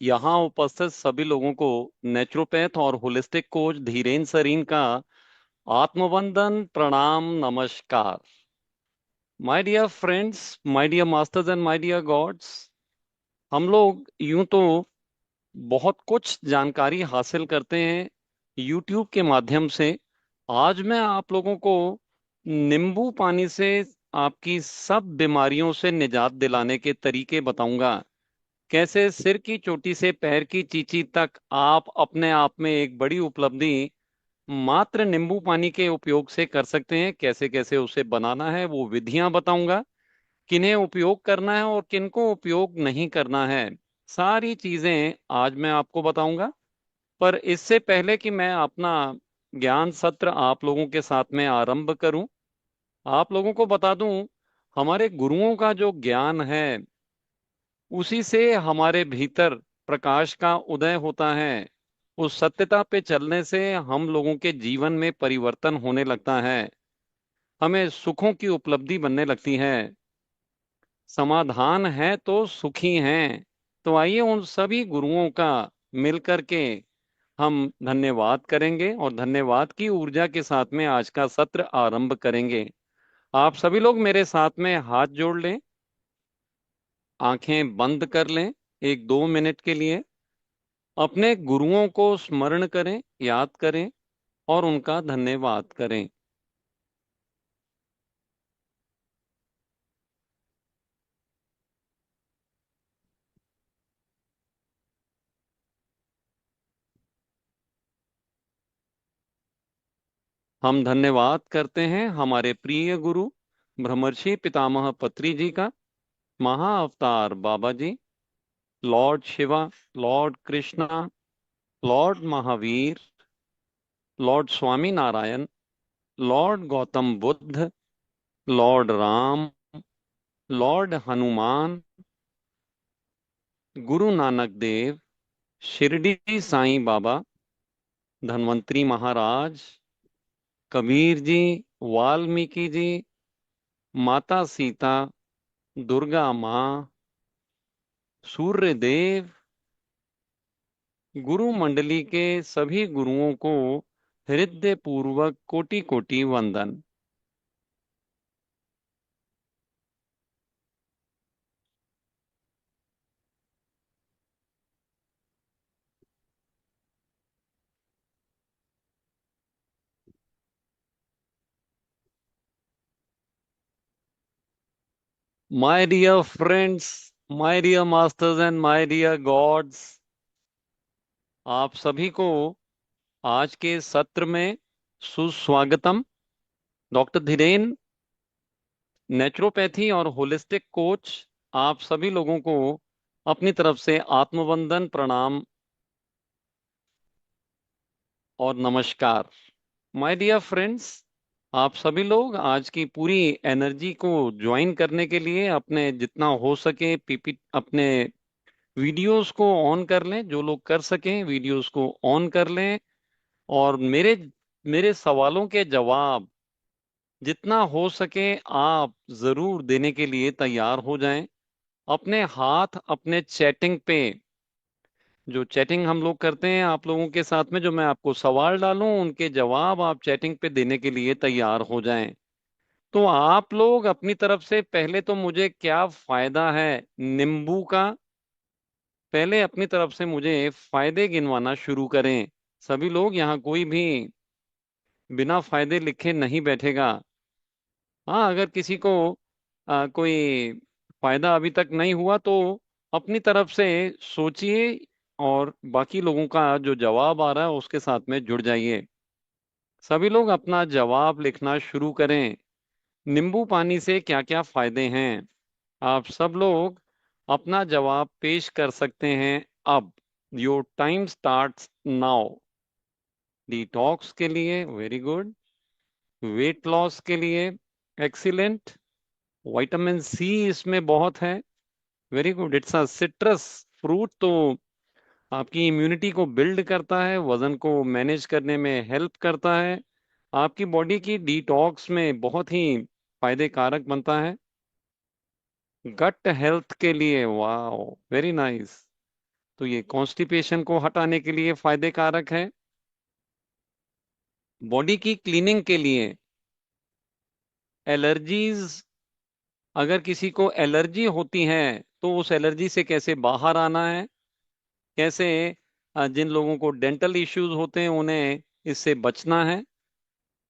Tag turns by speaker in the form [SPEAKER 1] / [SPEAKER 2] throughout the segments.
[SPEAKER 1] यहाँ उपस्थित सभी लोगों को नेचुरोपैथ और होलिस्टिक कोच धीरेन सरीन का आत्मवंदन प्रणाम नमस्कार। My dear friends, my dear masters and my dear gods, हम लोग यूं तो बहुत कुछ जानकारी हासिल करते हैं यूट्यूब के माध्यम से। आज मैं आप लोगों को नींबू पानी से आपकी सब बीमारियों से निजात दिलाने के तरीके बताऊंगा। कैसे सिर की चोटी से पैर की चींटी तक आप अपने आप में एक बड़ी उपलब्धि मात्र नींबू पानी के उपयोग से कर सकते हैं। कैसे कैसे उसे बनाना है वो विधियां बताऊंगा, किन्हें उपयोग करना है और किनको उपयोग नहीं करना है, सारी चीजें आज मैं आपको बताऊंगा। पर इससे पहले कि मैं अपना ज्ञान सत्र आप लोगों के साथ में आरंभ करूं, आप लोगों को बता दूं, हमारे गुरुओं का जो ज्ञान है उसी से हमारे भीतर प्रकाश का उदय होता है। उस सत्यता पे चलने से हम लोगों के जीवन में परिवर्तन होने लगता है, हमें सुखों की उपलब्धि बनने लगती है। समाधान है तो सुखी हैं। तो आइए उन सभी गुरुओं का मिलकर के हम धन्यवाद करेंगे और धन्यवाद की ऊर्जा के साथ में आज का सत्र आरंभ करेंगे। आप सभी लोग मेरे साथ में हाथ जोड़ लें, आंखें बंद कर लें एक 2 मिनट के लिए। अपने गुरुओं को स्मरण करें, याद करें और उनका धन्यवाद करें। हम धन्यवाद करते हैं हमारे प्रिय गुरु ब्रह्मर्षि पितामह पत्री जी का, Mahavatar Baba ji, lord Shiva, lord Krishna, lord Mahavir, lord Swami Narayan, lord Gautam Buddha, lord Ram, lord Hanuman, Guru Nanak देव, शिरडी साईं बाबा, धन्वंतरी महाराज, कबीर जी, वाल्मीकि जी, माता सीता, दुर्गा माँ, सूर्य देव, गुरु मंडली के सभी गुरुओं को हृदय पूर्वक कोटि कोटि वंदन। My dear friends, my dear masters and my dear gods, आप सभी को आज के सत्र में सुस्वागतम। डॉक्टर धीरेन, नेचुरोपैथी और होलिस्टिक कोच, आप सभी लोगों को अपनी तरफ से आत्मवंदन प्रणाम और नमस्कार। माय डियर फ्रेंड्स, आप सभी लोग आज की पूरी एनर्जी को ज्वाइन करने के लिए अपने जितना हो सके पीपी अपने वीडियोस को ऑन कर लें। जो लोग कर सकें वीडियोस को ऑन कर लें और मेरे मेरे सवालों के जवाब जितना हो सके आप जरूर देने के लिए तैयार हो जाएं। अपने हाथ अपने चैटिंग पे, जो चैटिंग हम लोग करते हैं आप लोगों के साथ में, जो मैं आपको सवाल डालूं उनके जवाब आप चैटिंग पे देने के लिए तैयार हो जाएं। तो आप लोग अपनी तरफ से पहले तो मुझे क्या फायदा है नींबू का, पहले अपनी तरफ से मुझे फायदे गिनवाना शुरू करें। सभी लोग, यहाँ कोई भी बिना फायदे लिखे नहीं बैठेगा। हाँ, अगर किसी को कोई फायदा अभी तक नहीं हुआ तो अपनी तरफ से सोचिए और बाकी लोगों का जो जवाब आ रहा है उसके साथ में जुड़ जाइए। सभी लोग अपना जवाब लिखना शुरू करें। नींबू पानी से क्या क्या फायदे हैं, आप सब लोग अपना जवाब पेश कर सकते हैं अब। Your time starts now. Detox के लिए वेरी गुड, वेट लॉस के लिए एक्सीलेंट, विटामिन सी इसमें बहुत है, very good, it's a citrus fruit, तो आपकी इम्यूनिटी को बिल्ड करता है, वजन को मैनेज करने में हेल्प करता है, आपकी बॉडी की डिटॉक्स में बहुत ही फायदे कारक बनता है। गट हेल्थ के लिए वाओ वेरी नाइस, तो ये कॉन्स्टिपेशन को हटाने के लिए फायदे कारक है। बॉडी की क्लीनिंग के लिए, एलर्जीज, अगर किसी को एलर्जी होती है तो उस एलर्जी से कैसे बाहर आना है, कैसे जिन लोगों को डेंटल इश्यूज होते हैं उन्हें इससे बचना है,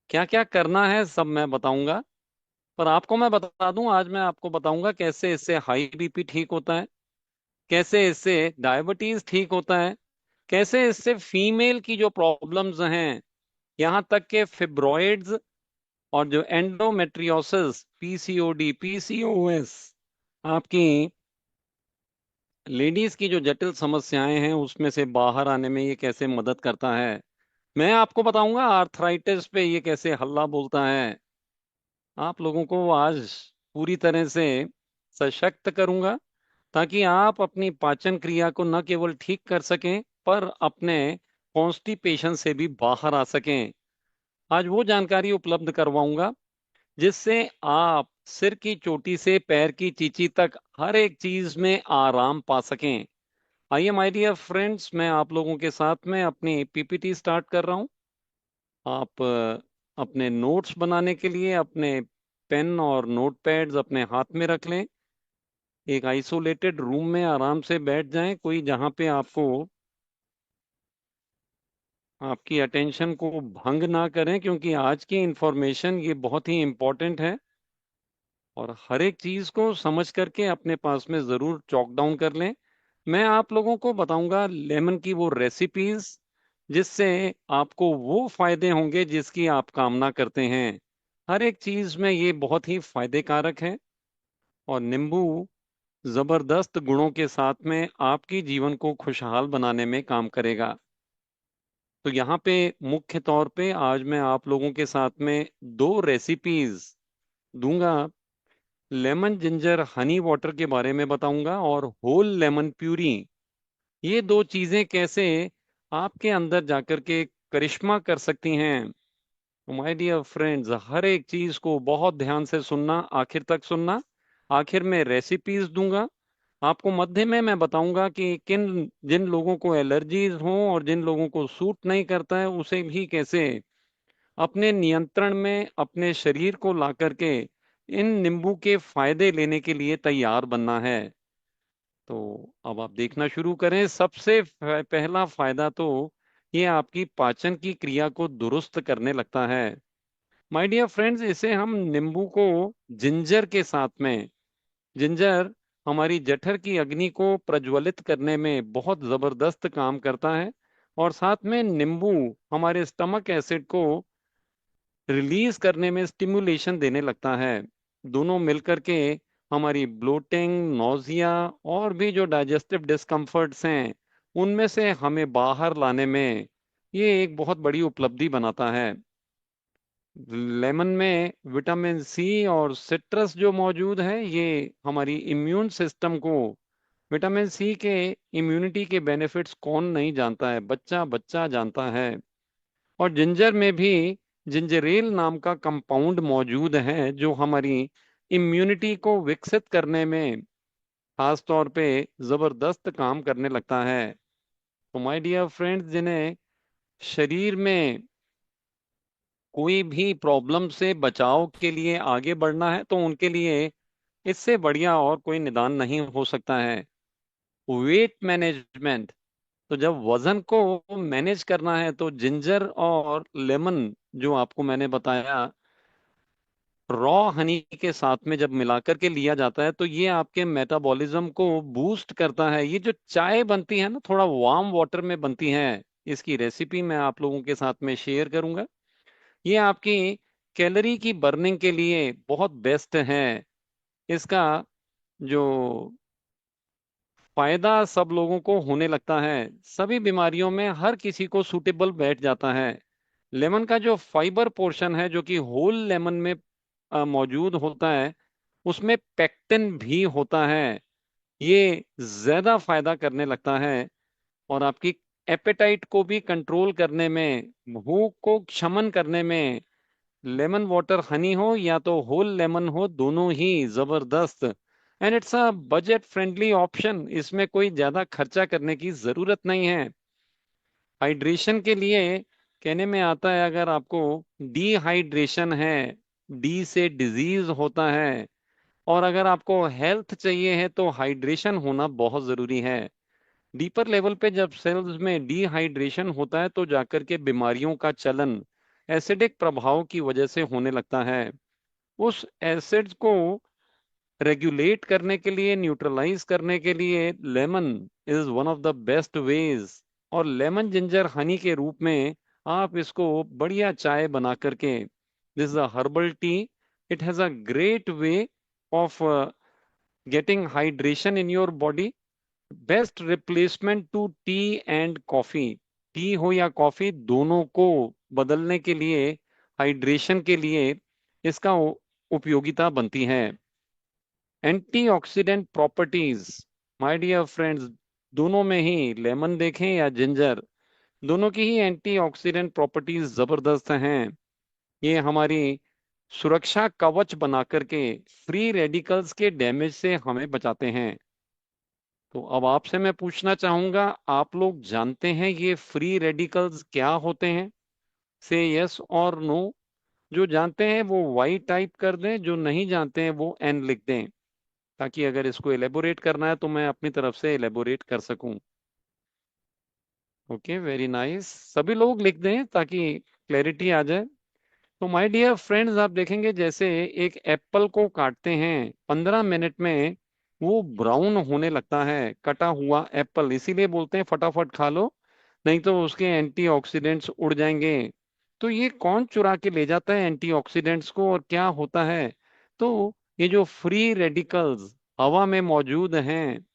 [SPEAKER 1] क्या क्या करना है, सब मैं बताऊंगा। पर आपको मैं बता दूं, आज मैं आपको बताऊंगा कैसे इससे हाई बीपी ठीक होता है, कैसे इससे डायबिटीज ठीक होता है, कैसे इससे फीमेल की जो प्रॉब्लम्स हैं, यहाँ तक के फिब्रॉइड्स और जो एंडोमेट्रियोसिस, पीसीओडी, पीसीओएस, आपकी लेडीज की जो जटिल समस्याएं हैं उसमें से बाहर आने में ये कैसे मदद करता है। मैं आपको बताऊंगा आर्थराइटिस पे ये कैसे हल्ला बोलता है। आप लोगों को आज पूरी तरह से सशक्त करूंगा, ताकि आप अपनी पाचन क्रिया को न केवल ठीक कर सकें पर अपने कॉन्स्टिपेशन से भी बाहर आ सकें। आज वो जानकारी उपलब्ध करवाऊंगा जिससे आप सिर की चोटी से पैर की चींटी तक हर एक चीज में आराम पा सकें। आइए माय डियर फ्रेंड्स, मैं आप लोगों के साथ में अपनी पीपीटी स्टार्ट कर रहा हूं। आप अपने नोट्स बनाने के लिए अपने पेन और नोट पैड्स अपने हाथ में रख लें। एक आइसोलेटेड रूम में आराम से बैठ जाएं, कोई जहां पे आपको आपकी अटेंशन को भंग ना करें, क्योंकि आज की इंफॉर्मेशन ये बहुत ही इम्पोर्टेंट है। और हर एक चीज को समझ करके अपने पास में जरूर चॉक डाउन कर लें। मैं आप लोगों को बताऊंगा लेमन की वो रेसिपीज जिससे आपको वो फायदे होंगे जिसकी आप कामना करते हैं। हर एक चीज में ये बहुत ही फायदे कारक है। और नींबू जबरदस्त गुणों के साथ में आपकी जीवन को खुशहाल बनाने में काम करेगा। तो यहाँ पे मुख्य तौर पे आज मैं आप लोगों के साथ में दो रेसिपीज दूंगा। लेमन जिंजर हनी वाटर के बारे में बताऊंगा और होल लेमन प्यूरी। ये दो चीजें कैसे आपके अंदर जाकर के करिश्मा कर सकती हैं। माय डियर फ्रेंड्स, हर एक चीज को बहुत ध्यान से सुनना, आखिर तक सुनना। आखिर में रेसिपीज दूंगा आपको, मध्य में मैं बताऊंगा कि किन जिन लोगों को एलर्जीज हों और जिन लोगों को सूट नहीं करता है उसे भी कैसे अपने नियंत्रण में अपने शरीर को ला करके इन नींबू के फायदे लेने के लिए तैयार बनना है। तो अब आप देखना शुरू करें। सबसे पहला फायदा तो ये आपकी पाचन की क्रिया को दुरुस्त करने लगता है। माय डियर फ्रेंड्स, इसे हम नींबू को जिंजर के साथ में, जिंजर हमारी जठर की अग्नि को प्रज्वलित करने में बहुत जबरदस्त काम करता है। और साथ में नींबू हमारे स्टमक एसिड को रिलीज करने में स्टिमुलेशन देने लगता है। दोनों मिलकर के हमारी ब्लोटिंग, नोजिया और भी जो डाइजेस्टिव डिस्कम्फर्ट्स हैं उनमें से हमें बाहर लाने में ये एक बहुत बड़ी उपलब्धि बनाता है। लेमन में विटामिन सी और सिट्रस जो मौजूद है ये हमारी इम्यून सिस्टम को, विटामिन सी के इम्यूनिटी के बेनिफिट्स कौन नहीं जानता है, बच्चा बच्चा जानता है। और जिंजर में भी जिंजरेल नाम का कंपाउंड मौजूद है जो हमारी इम्यूनिटी को विकसित करने में खास तौर पे जबरदस्त काम करने लगता है। तो माय डियर फ्रेंड्स, जिन्हें शरीर में कोई भी प्रॉब्लम से बचाव के लिए आगे बढ़ना है तो उनके लिए इससे बढ़िया और कोई निदान नहीं हो सकता है। वेट मैनेजमेंट, तो जब वजन को मैनेज करना है तो जिंजर और लेमन जो आपको मैंने बताया रॉ हनी के साथ में जब मिलाकर के लिया जाता है तो ये आपके मेटाबॉलिज्म को बूस्ट करता है। ये जो चाय बनती है ना, थोड़ा वार्म वाटर में बनती है, इसकी रेसिपी मैं आप लोगों के साथ में शेयर करूंगा। ये आपकी कैलोरी की बर्निंग के लिए बहुत बेस्ट है। इसका जो फायदा सब लोगों को होने लगता है, सभी बीमारियों में हर किसी को सूटेबल बैठ जाता है। लेमन का जो फाइबर पोर्शन है जो कि होल लेमन में मौजूद होता है उसमें पेक्टिन भी होता है। ये ज्यादा फायदा करने लगता है और आपकी एपेटाइट को भी कंट्रोल करने में, भूख को शमन करने में लेमन वाटर हनी हो या तो होल लेमन हो, दोनों ही जबरदस्त and it's a budget friendly option, इसमें कोई ज्यादा खर्चा करने की जरूरत नहीं है। हाइड्रेशन के लिए कहने में आता है, अगर आपको डिहाइड्रेशन है, डी से डिजीज होता है, और अगर आपको हेल्थ चाहिए है तो हाइड्रेशन होना बहुत जरूरी है। डीपर लेवल पे जब सेल्स में डिहाइड्रेशन होता है तो जाकर के बीमारियों का चलन एसिडिक प्रभाव की वजह से होने लगता है। उस एसिड्स को रेगुलेट करने के लिए, न्यूट्रलाइज करने के लिए lemon is one of the best ways. और लेमन जिंजर हनी के रूप में आप इसको बढ़िया चाय बना करके, this is a herbal tea, it has a great way of getting hydration in your body. Best replacement to tea and coffee, tea हो या कॉफी, दोनों को बदलने के लिए, हाइड्रेशन के लिए इसका उपयोगिता बनती है। Antioxidant properties, my dear friends, दोनों में ही, लेमन देखें या जिंजर, दोनों की ही एंटीऑक्सीडेंट प्रॉपर्टीज जबरदस्त हैं। ये हमारी सुरक्षा कवच बना करके फ्री रेडिकल्स के डैमेज से हमें बचाते हैं। तो अब आपसे मैं पूछना चाहूंगा, आप लोग जानते हैं ये फ्री रेडिकल्स क्या होते हैं? से यस और नो। जो जानते हैं वो वाई टाइप कर दें, जो नहीं जानते हैं वो एन लिख दें, ताकि अगर इसको एलेबोरेट करना है तो मैं अपनी तरफ से एलेबोरेट कर सकूं। ओके, वेरी नाइस, सभी लोग लिख दें ताकि क्लैरिटी आ जाए। तो माय डियर फ्रेंड्स, आप देखेंगे जैसे एक एप्पल को काटते हैं 15 मिनट में वो ब्राउन होने लगता है, कटा हुआ एप्पल, इसीलिए बोलते हैं फटाफट खा लो, नहीं तो उसके एंटीऑक्सीडेंट्स उड़ जाएंगे। तो ये कौन चुरा के ले जाता है एंटीऑक्सीडेंट्स को, और क्या होता है? तो ये जो फ्री रेडिकल्स हवा में मौजूद हैं,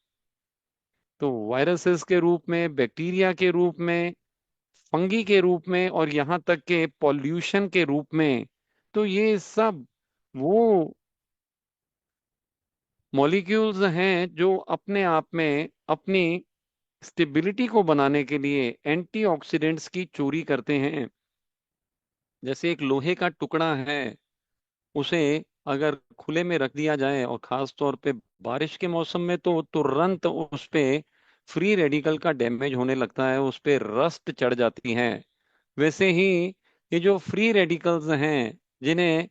[SPEAKER 1] तो वायरसेस के रूप में, बैक्टीरिया के रूप में, फंगी के रूप में, और यहाँ तक के पॉल्यूशन के रूप में, तो ये सब वो मॉलिक्यूल्स हैं जो अपने आप में अपनी स्टेबिलिटी को बनाने के लिए एंटीऑक्सीडेंट्स की चोरी करते हैं। जैसे एक लोहे का टुकड़ा है, उसे अगर खुले में रख दिया जाए, और खास तौर पे बारिश के मौसम में, तो तुरंत उस पे फ्री रेडिकल का डैमेज होने लगता है, उस पे रस्ट चढ़ जाती है। वैसे ही ये जो फ्री रेडिकल्स हैं, जिन्हें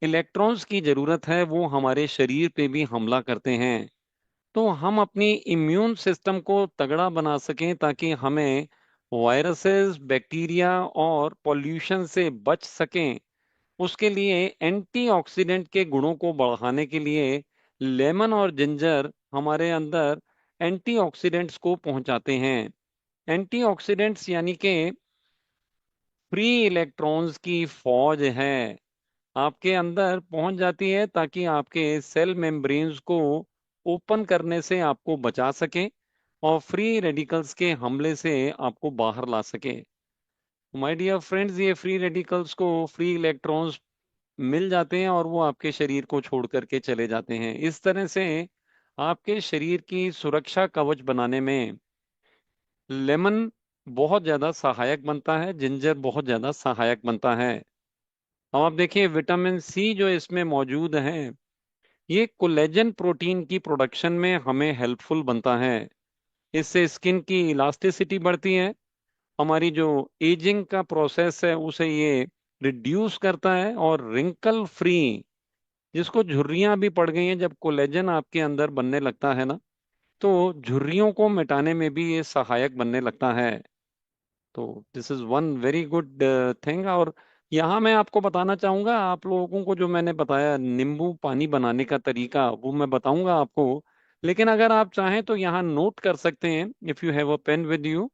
[SPEAKER 1] इलेक्ट्रॉन्स की जरूरत है, वो हमारे शरीर पे भी हमला करते हैं। तो हम अपनी इम्यून सिस्टम को तगड़ा बना सकें, ताकि हमें वायरसेस, बैक्टीरिया और पॉल्यूशन से बच सकें, उसके लिए एंटीऑक्सीडेंट के गुणों को बढ़ाने के लिए लेमन और जिंजर हमारे अंदर एंटीऑक्सीडेंट्स को पहुंचाते हैं। एंटीऑक्सीडेंट्स यानी कि फ्री इलेक्ट्रॉन्स की फौज है, आपके अंदर पहुंच जाती है, ताकि आपके सेल मेम्ब्रेन्स को ओपन करने से आपको बचा सके, और फ्री रेडिकल्स के हमले से आपको बाहर ला सके। माय डियर फ्रेंड्स, ये फ्री रेडिकल्स को फ्री इलेक्ट्रॉन्स मिल जाते हैं और वो आपके शरीर को छोड़ करके चले जाते हैं। इस तरह से आपके शरीर की सुरक्षा कवच बनाने में लेमन बहुत ज्यादा सहायक बनता है, जिंजर बहुत ज्यादा सहायक बनता है। अब आप देखिए, विटामिन सी जो इसमें मौजूद है, ये कोलेजन प्रोटीन की प्रोडक्शन में हमें हेल्पफुल बनता है। इससे स्किन की इलास्टिसिटी बढ़ती है, हमारी जो एजिंग का प्रोसेस है उसे ये रिड्यूस करता है, और रिंकल फ्री, जिसको झुर्रियां भी पड़ गई हैं, जब कोलेजन आपके अंदर बनने लगता है ना, तो झुर्रियों को मिटाने में भी ये सहायक बनने लगता है। तो this is one very good thing. और यहाँ मैं आपको बताना चाहूंगा, आप लोगों को जो मैंने बताया नींबू पानी बनाने का तरीका, वो मैं बताऊंगा आपको। लेकिन अगर आप चाहें तो यहाँ नोट कर सकते हैं, if you have a pen with you,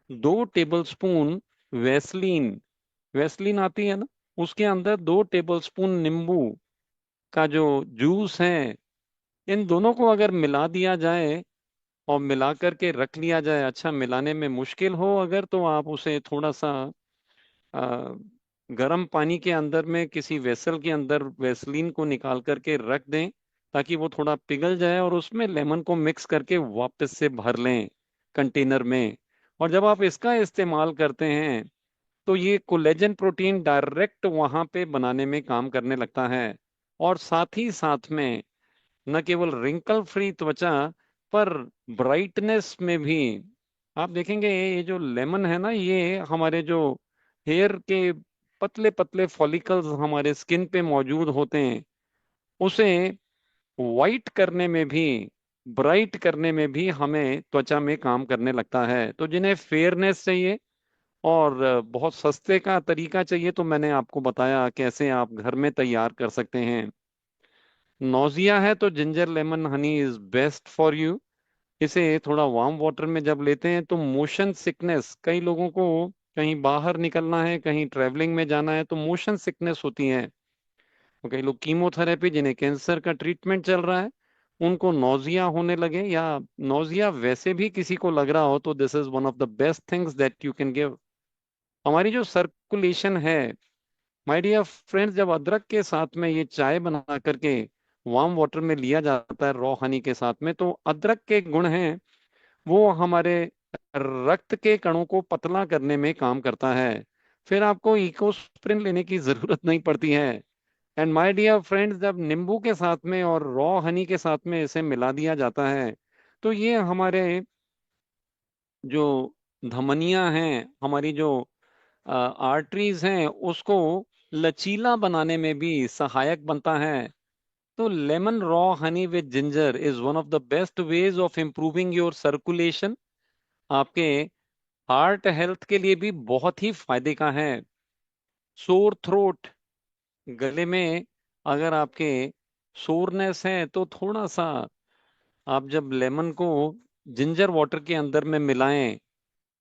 [SPEAKER 1] 2 tablespoon vaseline, vaseline आती है ना, उसके अंदर 2 टेबल स्पून नींबू का जो जूस है, इन दोनों को अगर मिला दिया जाए और मिला करके रख लिया जाए, अच्छा मिलाने में मुश्किल हो अगर, तो आप उसे थोड़ा सा आ, गर्म पानी के अंदर में किसी वेसल के अंदर वेसलीन को निकाल करके रख दें, ताकि वो थोड़ा पिघल जाए, और उसमें लेमन को मिक्स करके वापस से भर लें कंटेनर में। और जब आप इसका इस्तेमाल करते हैं, तो ये कोलेजन प्रोटीन डायरेक्ट वहां पे बनाने में काम करने लगता है। और साथ ही साथ में न केवल रिंकल फ्री त्वचा पर ब्राइटनेस में भी। आप देखेंगे ये जो लेमन है ना, ये हमारे जो हेयर के पतले पतले फॉलिकल्स हमारे स्किन पे मौजूद होते हैं, उसे वाइट करने में भी, ब्राइट करने में भी हमें त्वचा में काम करने लगता है। तो जिन्हें फेयरनेस चाहिए और बहुत सस्ते का तरीका चाहिए, तो मैंने आपको बताया कैसे आप घर में तैयार कर सकते हैं। नौजिया है तो ginger lemon honey is best for you. इसे थोड़ा वार्म वाटर में जब लेते हैं तो मोशन सिकनेस, कई लोगों को कहीं बाहर निकलना है, कहीं ट्रैवलिंग में जाना है तो मोशन सिकनेस होती है। तो कई लोग कीमोथेरेपी, जिन्हें कैंसर का ट्रीटमेंट चल रहा है, उनको नौजिया होने लगे, या नौजिया वैसे भी किसी को लग रहा हो, तो this is one of the best things that you can give. हमारी जो सर्कुलेशन है, माय डियर फ्रेंड्स, जब अदरक के साथ में ये चाय बना करके वार्म वाटर में लिया जाता है रॉ हनी के साथ में, तो अदरक के गुण हैं, वो हमारे रक्त के कणों को पतला करने में काम करता है। फिर आपको इकोस्प्रिन लेने की जरूरत नहीं पड़ती है। एंड माय डियर फ्रेंड्स, जब नींबू के साथ में और रॉ हनी के साथ में इसे मिला दिया जाता है, तो ये हमारे जो धमनियां हैं, हमारी जो आर्टरीज हैं, उसको लचीला बनाने में भी सहायक बनता है। तो lemon raw honey with ginger is one of the best ways of improving your circulation. आपके हार्ट हेल्थ के लिए भी बहुत ही फायदे का है। सोर थ्रोट, गले में अगर आपके सोरनेस है, तो थोड़ा सा आप जब लेमन को जिंजर वाटर के अंदर में मिलाएं,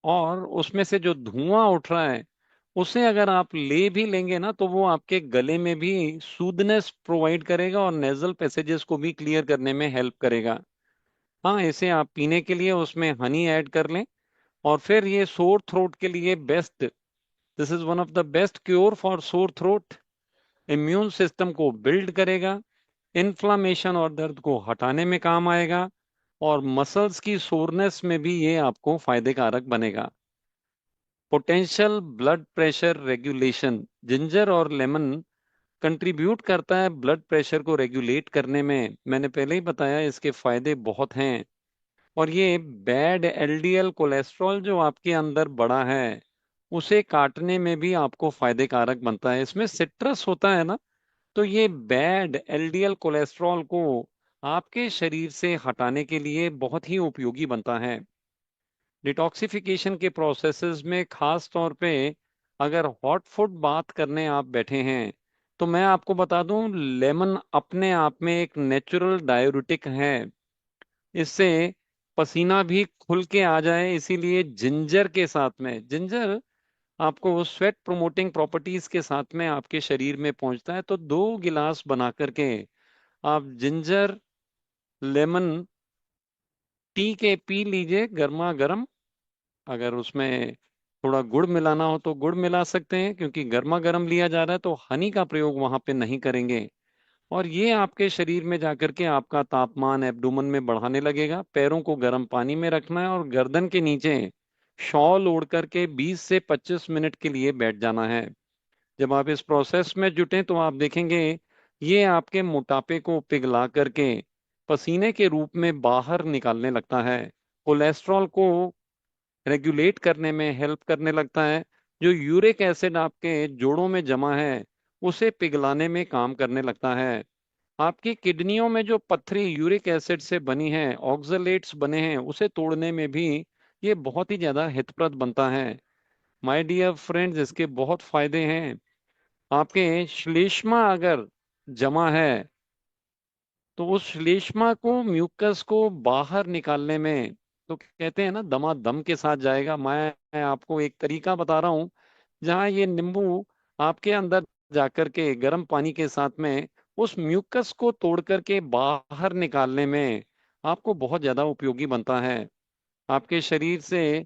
[SPEAKER 1] और उसमें से जो धुआं उठ रहा है, उसे अगर आप ले भी लेंगे ना, तो वो आपके गले में भी सूदनेस प्रोवाइड करेगा और नेजल पैसेजेस को भी क्लियर करने में हेल्प करेगा। हाँ, इसे आप पीने के लिए उसमें हनी ऐड कर लें। और फिर ये सोर थ्रोट के लिए best, this is one of the best cure for sore throat. Immune system को बिल्ड करेगा, इन्फ्लामेशन और दर्द को हटाने में काम आएगा, और मसल्स की सोरनेस में भी ये आपको फायदे कारक बनेगा। Potential blood pressure regulation, ginger और लेमन कंट्रीब्यूट करता है ब्लड प्रेशर को रेगुलेट करने में। मैंने पहले ही बताया इसके फायदे बहुत हैं। और ये बैड एलडीएल कोलेस्ट्रॉल जो आपके अंदर बढ़ा है, उसे काटने में भी आपको फायदे कारक बनता है। इसमें सिट्रस होता है ना, तो ये बैड एलडीएल कोलेस्ट्रॉल को आपके शरीर से हटाने के लिए बहुत ही उपयोगी बनता है। डिटॉक्सिफिकेशन के प्रोसेसेस में खास तौर पे अगर हॉट फुड बात करने आप बैठे हैं, तो मैं आपको बता दूं, लेमन अपने आप में एक नेचुरल डायूरेटिक है। इससे पसीना भी खुल के आ जाए, इसीलिए जिंजर के साथ में, जिंजर आपको स्वेट प्रोमोटिंग प्रॉपर्टीज के साथ में आपके शरीर में पहुंचता है। तो 2 गिलास बना करके आप जिंजर लेमन टी के पी लीजिए गर्मा गर्म। अगर उसमें थोड़ा गुड़ मिलाना हो तो गुड़ मिला सकते हैं, क्योंकि गर्मा गर्म लिया जा रहा है, तो हनी का प्रयोग वहां पे नहीं करेंगे। और ये आपके शरीर में जाकर के आपका तापमान एब्डोमेन में बढ़ाने लगेगा। पैरों को गर्म पानी में रखना है और गर्दन के नीचे शॉल ओढ़ करके 20 से 25 मिनट के लिए बैठ जाना है। जब आप इस प्रोसेस में जुटें, तो आप देखेंगे ये आपके मोटापे को पिघला करके पसीने के रूप में बाहर निकालने लगता है। कोलेस्ट्रॉल को रेगुलेट करने में हेल्प करने लगता है। जो यूरिक एसिड आपके जोड़ों में जमा है, उसे पिघलाने में काम करने लगता है। आपकी किडनियों में जो पथरी यूरिक एसिड से बनी है, ऑक्सलेट्स बने हैं, उसे तोड़ने में भी ये बहुत ही ज्यादा हितप्रद बनता है। माय डियर फ्रेंड्स, इसके बहुत फायदे हैं। आपके श्लेष्मा अगर जमा है, तो उस श्लेष्मा को, म्यूकस को बाहर निकालने में, तो कहते हैं ना, दमादम के साथ जाएगा। मैं आपको एक तरीका बता रहा हूँ, जहाँ ये नींबू आपके अंदर जाकर के गर्म पानी के साथ में उस म्यूकस को तोड़ करके बाहर निकालने में आपको बहुत ज्यादा उपयोगी बनता है। आपके शरीर से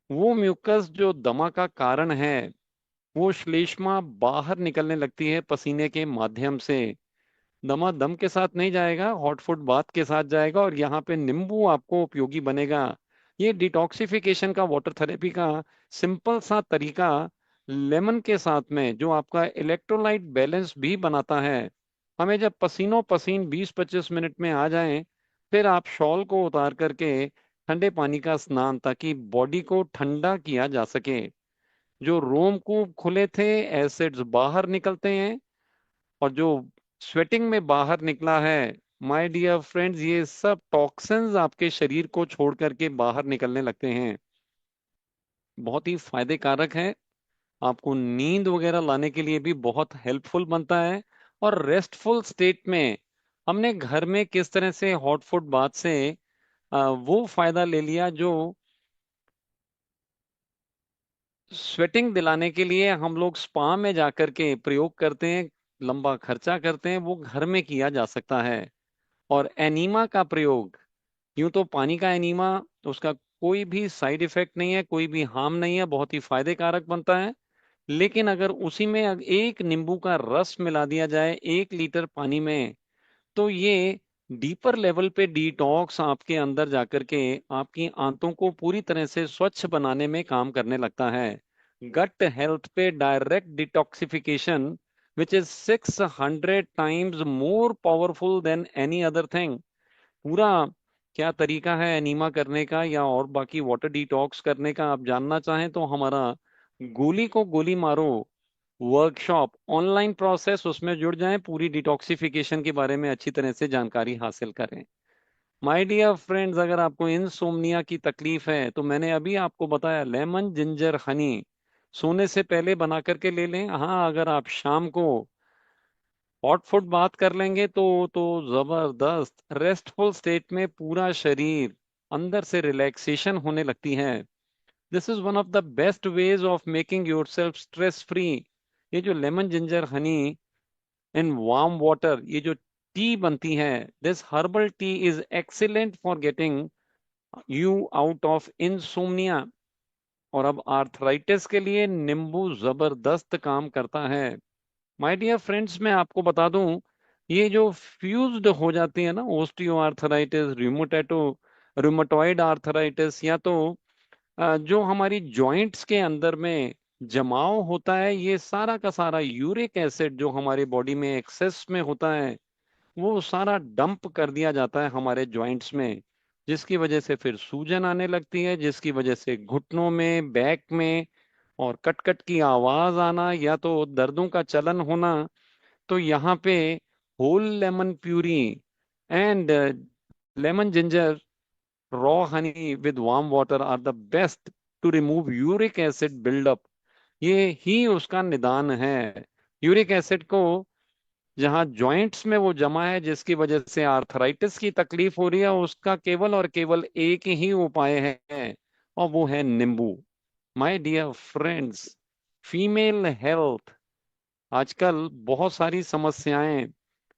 [SPEAKER 1] वो म्यूकस जो दमा का कारण है, वो श्लेष्मा बाहर निकलने लगती है पसीने के माध्यम से। दमा दम के साथ नहीं जाएगा, हॉट फुड बाथ के साथ जाएगा, और यहाँ पे नींबू आपको उपयोगी बनेगा। ये डिटॉक्सिफिकेशन का, वाटर थेरेपी का सिंपल सा तरीका, लेमन के साथ में जो आपका इलेक्ट्रोलाइट बैलेंस भी बनाता है, हमें जब पसीनों पसीन 20-25 मिनट में आ जाएं, फिर आप शॉल को उतार करके ठंडे पानी का स्नान, ताकि बॉडी को ठंडा किया जा सके। जो रोमकूप खुले थे, एसिड्स बाहर निकलते हैं, और जो स्वेटिंग में बाहर निकला है, माय डियर फ्रेंड्स, ये सब टॉक्सिन्स आपके शरीर को छोड़ करके बाहर निकलने लगते हैं। बहुत ही फायदे कारक है। आपको नींद वगैरह लाने के लिए भी बहुत हेल्पफुल बनता है। और रेस्टफुल स्टेट में हमने घर में किस तरह से हॉट फुट बाथ से वो फायदा ले लिया, जो स्वेटिंग दिलाने के लिए हम लोग स्पा में जाकर के प्रयोग करते हैं, लंबा खर्चा करते हैं, वो घर में किया जा सकता है। और एनीमा का प्रयोग, यूं तो पानी का एनीमा, उसका कोई भी साइड इफेक्ट नहीं है, कोई भी हार्म नहीं है, बहुत ही फायदे कारक बनता है। लेकिन अगर उसी में एक नींबू का रस मिला दिया जाए 1 लीटर पानी में, तो ये डीपर लेवल पे डिटॉक्स आपके अंदर जाकर के आपकी आंतों को पूरी तरह से स्वच्छ बनाने में काम करने लगता है। गट हेल्थ पे direct detoxification, which is 600 times more powerful than any other thing. पूरा क्या तरीका है एनीमा करने का या और बाकी वाटर डिटॉक्स करने का, आप जानना चाहें तो हमारा गोली को गोली मारो वर्कशॉप ऑनलाइन प्रोसेस, उसमें जुड़ जाएं, पूरी डिटॉक्सिफिकेशन के बारे में अच्छी तरह से जानकारी हासिल करें। माय डियर फ्रेंड्स, अगर आपको इंसोम्निया की तकलीफ है, तो मैंने अभी आपको बताया लेमन जिंजर हनी सोने से पहले बना करके ले लें। हाँ, अगर आप शाम को हॉट फुट बात कर लेंगे तो जबरदस्त रेस्टफुल स्टेट में पूरा शरीर अंदर से रिलैक्सेशन होने लगती है। This is one of the best ways of making your self stress free. ये जो lemon ginger Honey in warm water, ये जो टी बनती है, this herbal tea is excellent for getting you out of insomnia. और अब आर्थराइटिस के लिए नींबू जबरदस्त काम करता है। माय डियर फ्रेंड्स, मैं आपको बता दूं, ये जो फ्यूज्ड हो जाती है ना, ओस्टियो आर्थराइटिस, रूमेटॉइड आर्थराइटिस, या तो जो हमारी जॉइंट्स के अंदर में जमाव होता है, ये सारा का सारा यूरिक एसिड जो हमारी बॉडी में एक्सेस में होता है, वो सारा डंप कर दिया जाता है हमारे जॉइंट्स में, जिसकी वजह से फिर सूजन आने लगती है, जिसकी वजह से घुटनों में, बैक में, और कट कट की आवाज आना, या तो दर्दों का चलन होना। तो यहाँ पे whole lemon puree and lemon ginger raw honey with warm water are the best to remove uric acid buildup. ये ही उसका निदान है। यूरिक एसिड को जहाँ जॉइंट्स में वो जमा है, जिसकी वजह से आर्थराइटिस की तकलीफ हो रही है, उसका केवल और केवल एक ही उपाय है, और वो है नींबू। My dear friends, female health आजकल बहुत सारी समस्याएं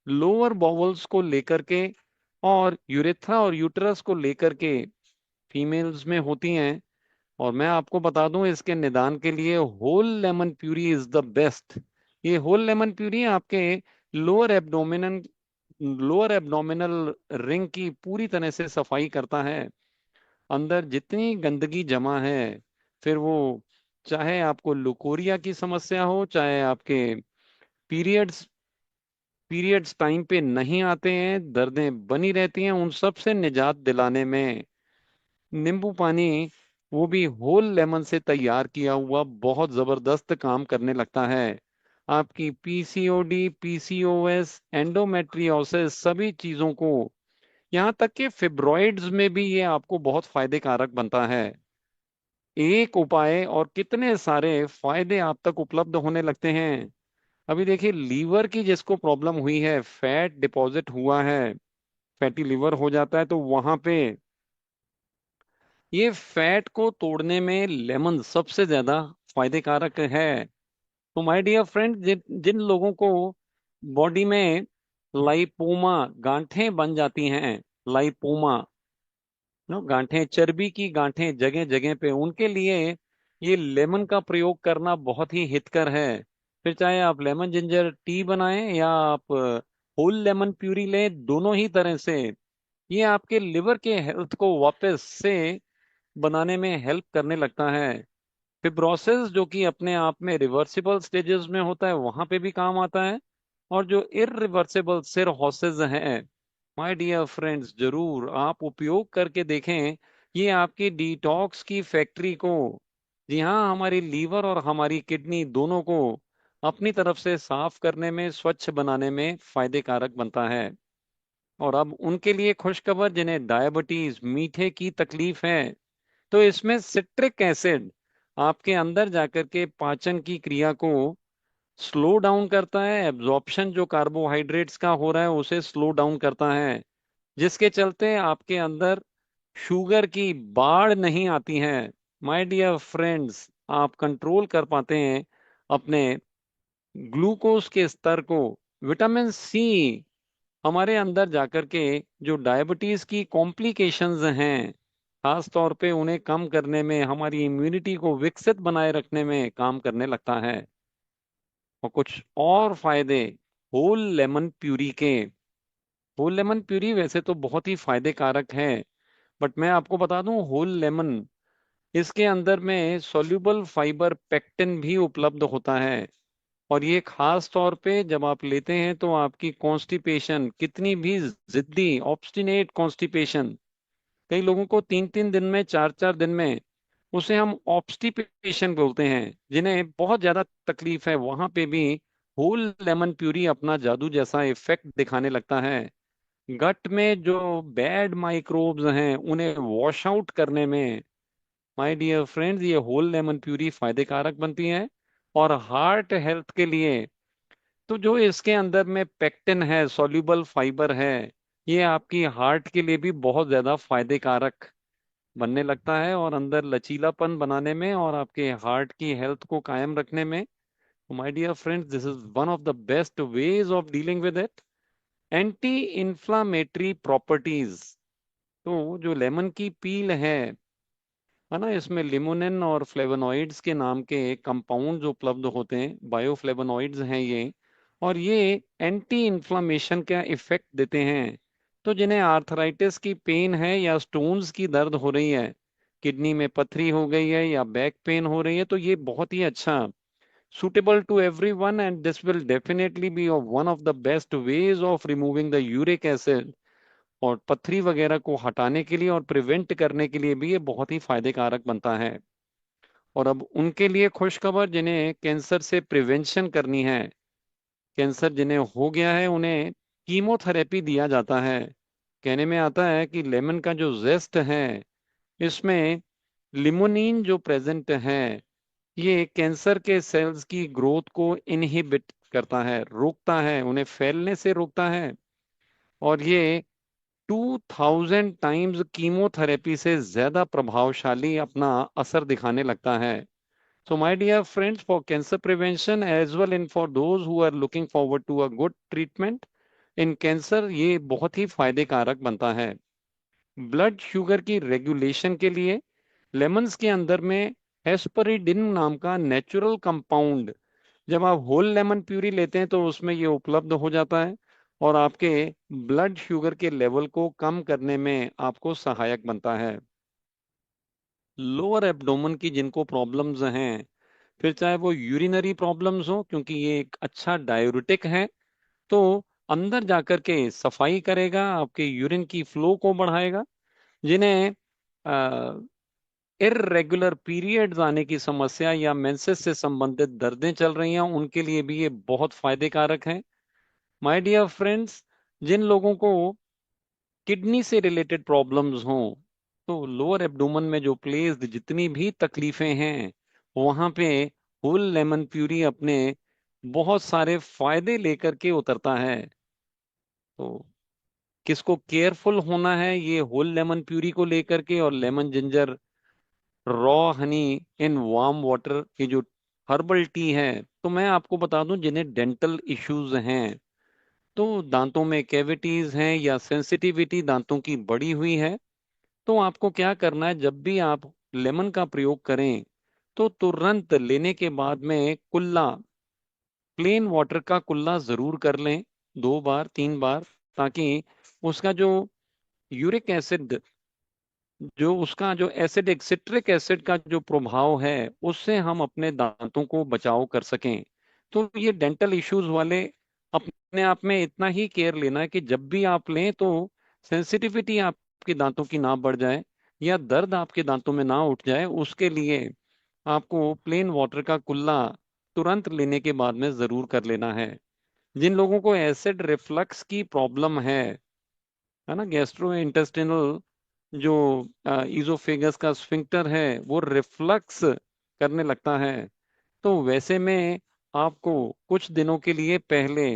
[SPEAKER 1] लोअर बॉवल्स को लेकर के और यूरेथ्रा और यूटरस को लेकर के फीमेल्स में होती हैं। और मैं आपको बता दूं, इसके निदान के लिए whole lemon puree is the best. ये होल लेमन प्यूरी आपके lower abdominal lower abdominal ring की पूरी तरह से सफाई करता है। अंदर जितनी गंदगी जमा है, फिर वो चाहे आपको लुकोरिया की समस्या हो, चाहे आपके पीरियड्स पीरियड्स टाइम पे नहीं आते हैं, दर्दें बनी रहती हैं, उन सब से निजात दिलाने में नींबू पानी, वो भी होल लेमन से तैयार किया हुआ, बहुत जबरदस्त काम करने लगता है। आपकी पीसीओडी, पीसीओएस, एंडोमेट्रियोसिस, सभी चीजों को, यहाँ तक कि फिब्रॉइड्स में भी ये आपको बहुत फायदे कारक बनता है। एक उपाय और कितने सारे फायदे आप तक उपलब्ध होने लगते हैं। अभी देखिए, लीवर की जिसको प्रॉब्लम हुई है, फैट डिपॉजिट हुआ है, फैटी लीवर हो जाता है, तो वहां पे ये फैट को तोड़ने में लेमन सबसे ज्यादा फायदे कारक है। तो माय डियर फ्रेंड, जिन जिन लोगों को बॉडी में लाइपोमा, गांठें बन जाती हैं, लाइपोमा नो, गांठें, चर्बी की गांठें जगह जगह पे, उनके लिए ये लेमन का प्रयोग करना बहुत ही हितकर है। फिर चाहे आप लेमन जिंजर टी बनाएं या आप होल लेमन प्यूरी लें, दोनों ही तरह से ये आपके लिवर के हेल्थ को वापस से बनाने में हेल्प करने लगता है। फिब्रोसिस जो कि अपने आप में रिवर्सिबल स्टेजेस में होता है, वहां पे भी काम आता है। और जो इरिवर्सिबल सिरहोसिस है, माय डियर फ्रेंड्स, जरूर आप उपयोग करके देखें। ये आपकी डिटॉक्स की फैक्ट्री को, जी हाँ, हमारी लीवर और हमारी किडनी दोनों को अपनी तरफ से साफ करने में, स्वच्छ बनाने में फायदे कारक बनता है। और अब उनके लिए खुशखबर जिन्हें डायबिटीज, मीठे की तकलीफ है, तो इसमें सिट्रिक एसिड आपके अंदर जाकर के पाचन की क्रिया को स्लो डाउन करता है। एब्जॉर्प्शन जो कार्बोहाइड्रेट्स का हो रहा है उसे स्लो डाउन करता है, जिसके चलते आपके अंदर शुगर की बाढ़ नहीं आती है। माय डियर फ्रेंड्स, आप कंट्रोल कर पाते हैं अपने ग्लूकोज के स्तर को। विटामिन सी हमारे अंदर जाकर के जो डायबिटीज की कॉम्प्लिकेशंस हैं, खास तौर पे उन्हें कम करने में, हमारी इम्यूनिटी को विकसित बनाए रखने में काम करने लगता है। और कुछ और फायदे होल लेमन प्यूरी के। होल लेमन प्यूरी वैसे तो बहुत ही फायदे कारक है, बट मैं आपको बता दूं, होल लेमन, इसके अंदर में सॉल्युबल फाइबर पेक्टिन भी उपलब्ध होता है। और ये खास तौर पे जब आप लेते हैं तो आपकी कॉन्स्टिपेशन, कितनी भी जिद्दी ऑब्स्टिनेट कॉन्स्टिपेशन, कई लोगों को 3 3 दिन में, 4 4 दिन में, उसे हम ऑब्स्टिपेशन बोलते हैं, जिन्हें बहुत ज्यादा तकलीफ है, वहां पे भी होल लेमन प्यूरी अपना जादू जैसा इफेक्ट दिखाने लगता है। गट में जो बैड माइक्रोब्स हैं उन्हें वॉश आउट करने में, माय डियर फ्रेंड्स, ये होल लेमन प्यूरी फायदे कारक बनती है। और हार्ट हेल्थ के लिए तो जो इसके अंदर में पेक्टिन है, सॉल्युबल फाइबर है, ये आपकी हार्ट के लिए भी बहुत ज्यादा फायदे कारक बनने लगता है, और अंदर लचीलापन बनाने में और आपके हार्ट की हेल्थ को कायम रखने में। My dear friends, this is one of the best ways of dealing with it. Anti inflammatory properties, तो जो लेमन की पील है ना, इसमें लिमोनिन और फ्लेवोनॉइड्स के नाम के कंपाउंड्स उपलब्ध होते हैं, बायोफ्लेवोनॉइड्स हैं ये। और ये एंटी इन्फ्लामेशन का इफेक्ट देते हैं। तो जिन्हें आर्थराइटिस की पेन है या स्टोन्स की दर्द हो रही है, किडनी में पथरी हो गई है या बैक पेन हो रही है, तो ये बहुत ही अच्छा, suitable to everyone, and this will definitely be one of the best ways of removing the uric acid। और पथरी वगैरह को हटाने के लिए और प्रिवेंट करने के लिए भी ये बहुत ही फायदे कारक बनता है। और अब उनके लिए खुशखबर जिन्हें कैंसर से प्रिवेंशन करनी है, कैंसर जिन्हें हो गया है उन्हें कीमोथेरेपी दिया जाता है। कहने में आता है कि लेमन का जो जेस्ट है, इसमें लिमोनिन जो प्रेजेंट है, ये कैंसर के सेल्स की ग्रोथ को इनहिबिट करता है, रोकता है, उन्हें फैलने से रोकता है। और ये 2000 टाइम्स कीमोथेरेपी से ज्यादा प्रभावशाली अपना असर दिखाने लगता है। So my dear friends, for cancer prevention as well in for those who are looking forward to a good treatment in cancer, ये बहुत ही फायदे कारक बनता है। ब्लड शुगर की रेगुलेशन के लिए लेमन्स के अंदर में हेस्परिडिन नाम का नेचुरल कंपाउंड, जब आप होल लेमन प्यूरी लेते हैं तो उसमें ये उपलब्ध हो जाता है, और आपके ब्लड शुगर के लेवल को कम करने में आपको सहायक बनता है। लोअर एब्डोमेन की जिनको प्रॉब्लम्स हैं, फिर चाहे वो यूरिनरी प्रॉब्लम्स हो, क्योंकि ये एक अच्छा डायूरेटिक है, तो अंदर जाकर के सफाई करेगा, आपके यूरिन की फ्लो को बढ़ाएगा। जिन्हें इर्रेगुलर पीरियड्स आने की समस्या या मेंसेस से संबंधित दर्दें चल रही हैं, उनके लिए भी ये बहुत फायदे कारक है। माय डियर फ्रेंड्स, जिन लोगों को किडनी से रिलेटेड प्रॉब्लम्स हों, तो लोअर एब्डोमेन में जो प्लेस्ड जितनी भी तकलीफें हैं, वहां पे होल लेमन प्यूरी अपने बहुत सारे फायदे लेकर के उतरता है। तो किसको केयरफुल होना है ये होल लेमन प्यूरी को लेकर के, और lemon ginger raw Honey in warm water, ये जो हर्बल टी है, तो मैं आपको बता दूं, जिन्हें डेंटल इश्यूज हैं, तो दांतों में कैविटीज हैं या सेंसिटिविटी दांतों की बढ़ी हुई है, तो आपको क्या करना है, जब भी आप लेमन का प्रयोग करें तो तुरंत लेने के बाद में कुल्ला, प्लेन वाटर का कुल्ला जरूर कर लें, 2 बार 3 बार, ताकि उसका जो यूरिक एसिड, जो उसका जो एसिडिक सिट्रिक एसिड का जो प्रभाव है, उससे हम अपने दांतों को बचाव कर सकें। तो ये डेंटल इश्यूज वाले अपने अपने आप में इतना ही केयर लेना है कि जब भी आप लें तो सेंसिटिविटी आपके दांतों की ना बढ़ जाए या दर्द आपके दांतों में ना उठ जाए। उसके लिए आपको प्लेन वाटर का कुल्ला तुरंत लेने के बाद में जरूर कर लेना है। जिन लोगों को एसिड रिफ्लक्स की प्रॉब्लम है ना, गैस्ट्रो इंटेस्टिनल जो इजोफेगस का स्फिंक्टर है वो रिफ्लक्स करने लगता है, तो वैसे में आपको कुछ दिनों के लिए पहले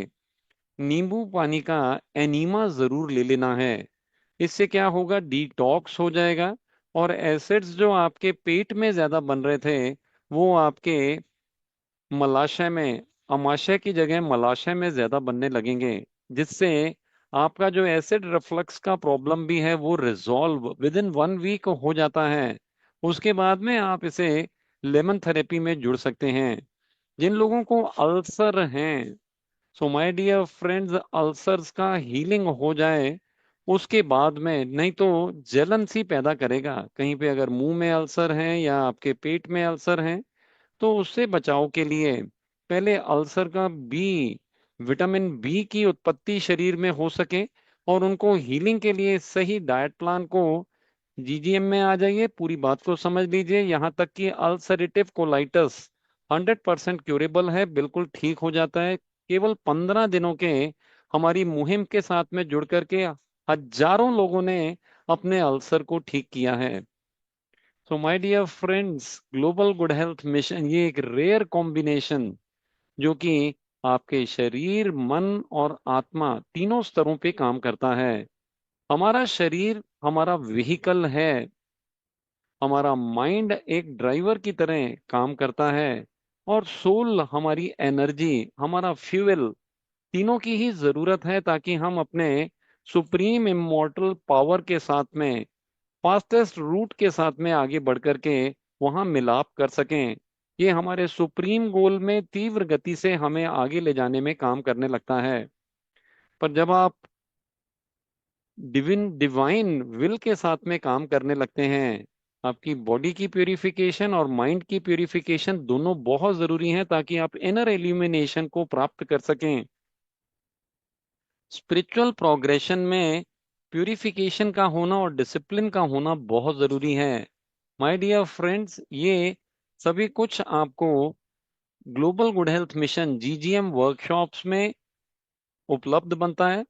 [SPEAKER 1] नींबू पानी का एनीमा जरूर ले लेना है। इससे क्या होगा, डिटॉक्स हो जाएगा और एसिड्स जो आपके पेट में ज्यादा बन रहे थे वो आपके मलाशय में, अमाशय की जगह मलाशय में ज्यादा बनने लगेंगे, जिससे आपका जो एसिड रिफ्लक्स का प्रॉब्लम भी है वो रिजॉल्व विद इन 1 वीक हो जाता है। उसके बाद में आप इसे लेमन थेरेपी में जुड़ सकते हैं। जिन लोगों को अल्सर हैं, so my dear friends, ulcers का हीलिंग हो जाए उसके बाद में, नहीं तो जलन सी पैदा करेगा कहीं पे, अगर मुंह में अल्सर है या आपके पेट में अल्सर है, तो उससे बचाव के लिए पहले अल्सर का विटामिन बी की उत्पत्ति शरीर में हो सके और उनको हीलिंग के लिए सही डाइट प्लान को, जीजीएम में आ जाइए, पूरी बात को समझ लीजिए। यहाँ तक कि अल्सरेटिव कोलाइटिस 100% क्यूरेबल है, बिल्कुल ठीक हो जाता है केवल 15 दिनों के हमारी मुहिम के साथ में जुड़ करके। हजारों लोगों ने अपने अल्सर को ठीक किया है। So my dear friends, global good health mission ये एक रेयर कॉम्बिनेशन जो कि आपके शरीर, मन और आत्मा तीनों स्तरों पे काम करता है। हमारा शरीर हमारा व्हीकल है, हमारा माइंड एक ड्राइवर की तरह काम करता है और सोल हमारी एनर्जी, हमारा फ्यूल, तीनों की ही जरूरत है ताकि हम अपने सुप्रीम इमॉर्टल पावर के साथ में, फास्टेस्ट रूट के साथ में आगे बढ़ करके वहां मिलाप कर सकें। ये हमारे सुप्रीम गोल में तीव्र गति से हमें आगे ले जाने में काम करने लगता है। पर जब आप डिवाइन विल के साथ में काम करने लगते हैं, आपकी बॉडी की प्यूरिफिकेशन और माइंड की प्यूरिफिकेशन दोनों बहुत जरूरी हैं ताकि आप इनर एल्यूमिनेशन को प्राप्त कर सकें। स्पिरिचुअल प्रोग्रेशन में प्यूरिफिकेशन का होना और डिसिप्लिन का होना बहुत जरूरी है। माय डियर फ्रेंड्स, ये सभी कुछ आपको global good health mission GGM workshops में उपलब्ध बनता है,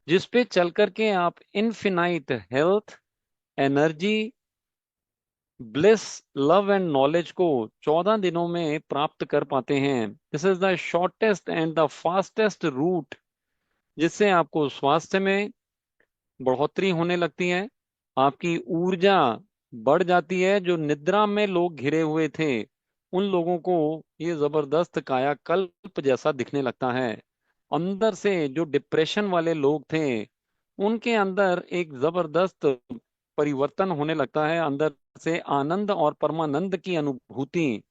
[SPEAKER 1] जिस पे चल करके आप infinite health, energy, bliss, love and knowledge को 14 दिनों में प्राप्त कर पाते हैं। This is the shortest and the fastest route, जिससे आपको स्वास्थ्य में बढ़ोतरी होने लगती है, आपकी ऊर्जा बढ़ जाती है। जो निद्रा में लोग घिरे हुए थे उन लोगों को ये जबरदस्त कायाकल्प जैसा दिखने लगता है। अंदर से जो डिप्रेशन वाले लोग थे उनके अंदर एक जबरदस्त परिवर्तन होने लगता है, अंदर से आनंद और परमानंद की अनुभूति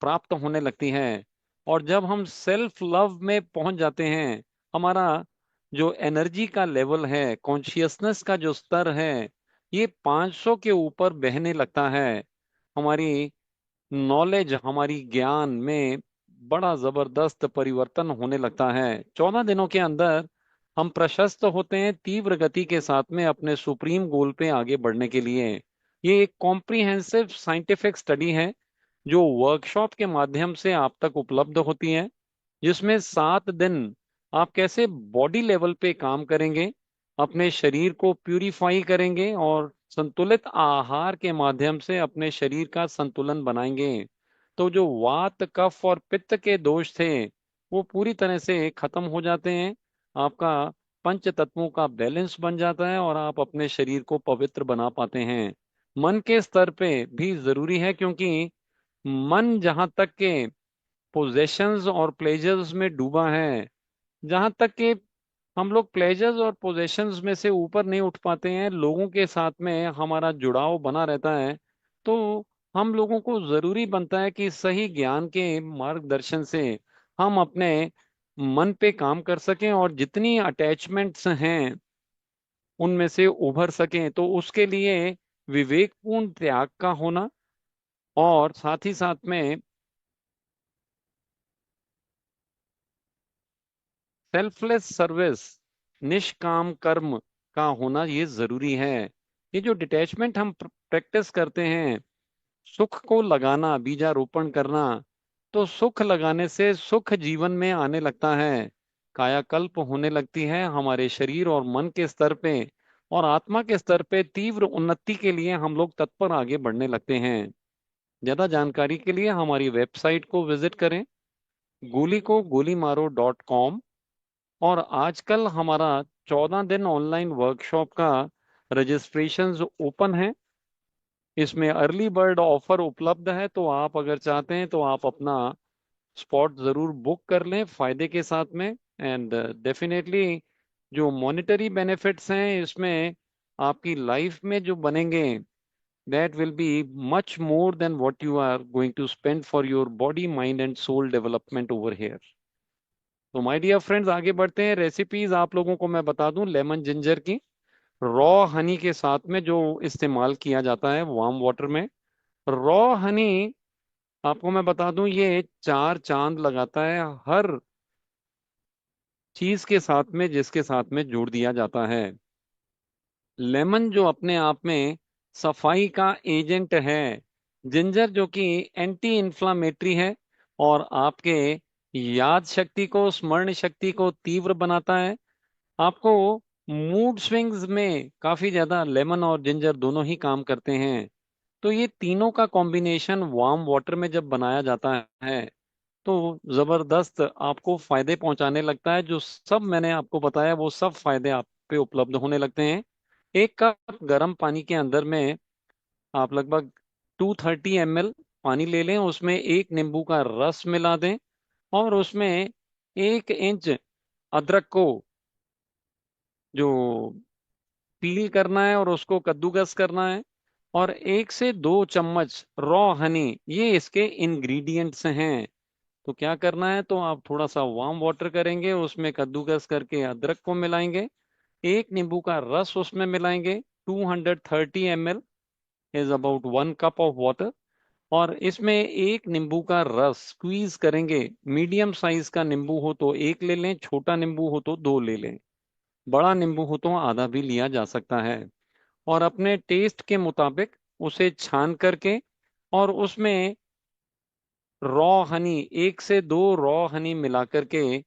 [SPEAKER 1] प्राप्त होने लगती है। और जब हम सेल्फ लव में पहुंच जाते हैं, हमारा जो एनर्जी का लेवल है, कॉन्शियसनेस का जो स्तर है, ये 500 के ऊपर बहने लगता है। हमारी नॉलेज, हमारी ज्ञान में बड़ा जबरदस्त परिवर्तन होने लगता है। 14 दिनों के अंदर हम प्रशस्त होते हैं तीव्र गति के साथ में अपने सुप्रीम गोल पे आगे बढ़ने के लिए। ये एक कॉम्प्रिहेंसिव साइंटिफिक स्टडी है जो वर्कशॉप के माध्यम से आप तक उपलब्ध होती है, जिसमें 7 दिन आप कैसे बॉडी लेवल पे काम करेंगे, अपने शरीर को प्यूरिफाई करेंगे और संतुलित आहार के माध्यम से अपने शरीर का संतुलन बनाएंगे। तो जो वात, कफ और पित्त के दोष थे वो पूरी तरह से खत्म हो जाते हैं। आपका पंच तत्वों का बैलेंस बन जाता है और आप अपने शरीर को पवित्र बना पाते हैं। मन के स्तर पे भी जरूरी है, क्योंकि मन जहां तक के पोजेशंस और प्लेजर्स में डूबा है, जहां तक कि हम लोग प्लेजर्स और पोजेशंस में से ऊपर नहीं उठ पाते हैं, लोगों के साथ में हमारा जुड़ाव बना रहता है, तो हम लोगों को जरूरी बनता है कि सही ज्ञान के मार्गदर्शन से हम अपने मन पे काम कर सकें और जितनी अटैचमेंट्स हैं उनमें से उभर सकें। तो उसके लिए विवेकपूर्ण त्याग का होना और साथ ही साथ में सेल्फलेस सर्विस, निष्काम कर्म का होना ये जरूरी है। ये जो डिटैचमेंट हम प्रैक्टिस करते हैं, सुख को लगाना, बीजारोपण करना, तो सुख लगाने से सुख जीवन में आने लगता है। कायाकल्प होने लगती है हमारे शरीर और मन के स्तर पे, और आत्मा के स्तर पे तीव्र उन्नति के लिए हम लोग तत्पर आगे बढ़ने लगते हैं। ज्यादा जानकारी के लिए हमारी वेबसाइट को विजिट करें, गोली को गोली मारो .com। और आजकल हमारा 14 दिन ऑनलाइन वर्कशॉप का रजिस्ट्रेशन ओपन है। इसमें अर्ली बर्ड ऑफर उपलब्ध है, तो आप अगर चाहते हैं तो आप अपना स्पॉट जरूर बुक कर लें फायदे के साथ में। एंड डेफिनेटली जो मॉनेटरी बेनिफिट्स हैं इसमें आपकी लाइफ में जो बनेंगे, that will be much more than what you are going to spend for your body mind and soul development over here. तो माय डियर फ्रेंड्स, आगे बढ़ते हैं। रेसिपीज आप लोगों को मैं बता दूं लेमन जिंजर की। रॉ हनी के साथ में जो इस्तेमाल किया जाता है वार्म वाटर में, रॉ हनी आपको मैं बता दूं ये चार चांद लगाता है हर चीज के साथ में जिसके साथ में जोड़ दिया जाता है। लेमन जो अपने आप में सफाई का एजेंट है, जिंजर जो कि एंटी इंफ्लामेटरी है और आपके याद शक्ति को, स्मरण शक्ति को तीव्र बनाता है। आपको मूड स्विंग्स में काफी ज्यादा लेमन और जिंजर दोनों ही काम करते हैं। तो ये तीनों का कॉम्बिनेशन वार्म वाटर में जब बनाया जाता है तो जबरदस्त आपको फायदे पहुंचाने लगता है। जो सब मैंने आपको बताया वो सब फायदे आप पे उपलब्ध होने लगते हैं। 1 कप गर्म पानी के अंदर में आप लगभग 230 ml पानी ले लें, उसमें 1 नींबू का रस मिला दें, और उसमें 1 इंच अदरक को जो पील करना है और उसको कद्दूकस करना है, और 1 से 2 चम्मच रॉ हनी, ये इसके इंग्रेडिएंट्स हैं। तो क्या करना है, तो आप थोड़ा सा वार्म वाटर करेंगे, उसमें कद्दूकस करके अदरक को मिलाएंगे, 1 नींबू का रस उसमें मिलाएंगे। 230 ml is about 1 cup of water. और इसमें 1 नींबू का रस स्क्वीज करेंगे। मीडियम साइज का नींबू हो तो एक ले लें, छोटा नींबू हो तो दो ले लें, बड़ा नींबू हो तो आधा भी लिया जा सकता है। और अपने टेस्ट के मुताबिक उसे छान करके, और उसमें रॉ हनी, 1 से 2 रॉ हनी मिला करके,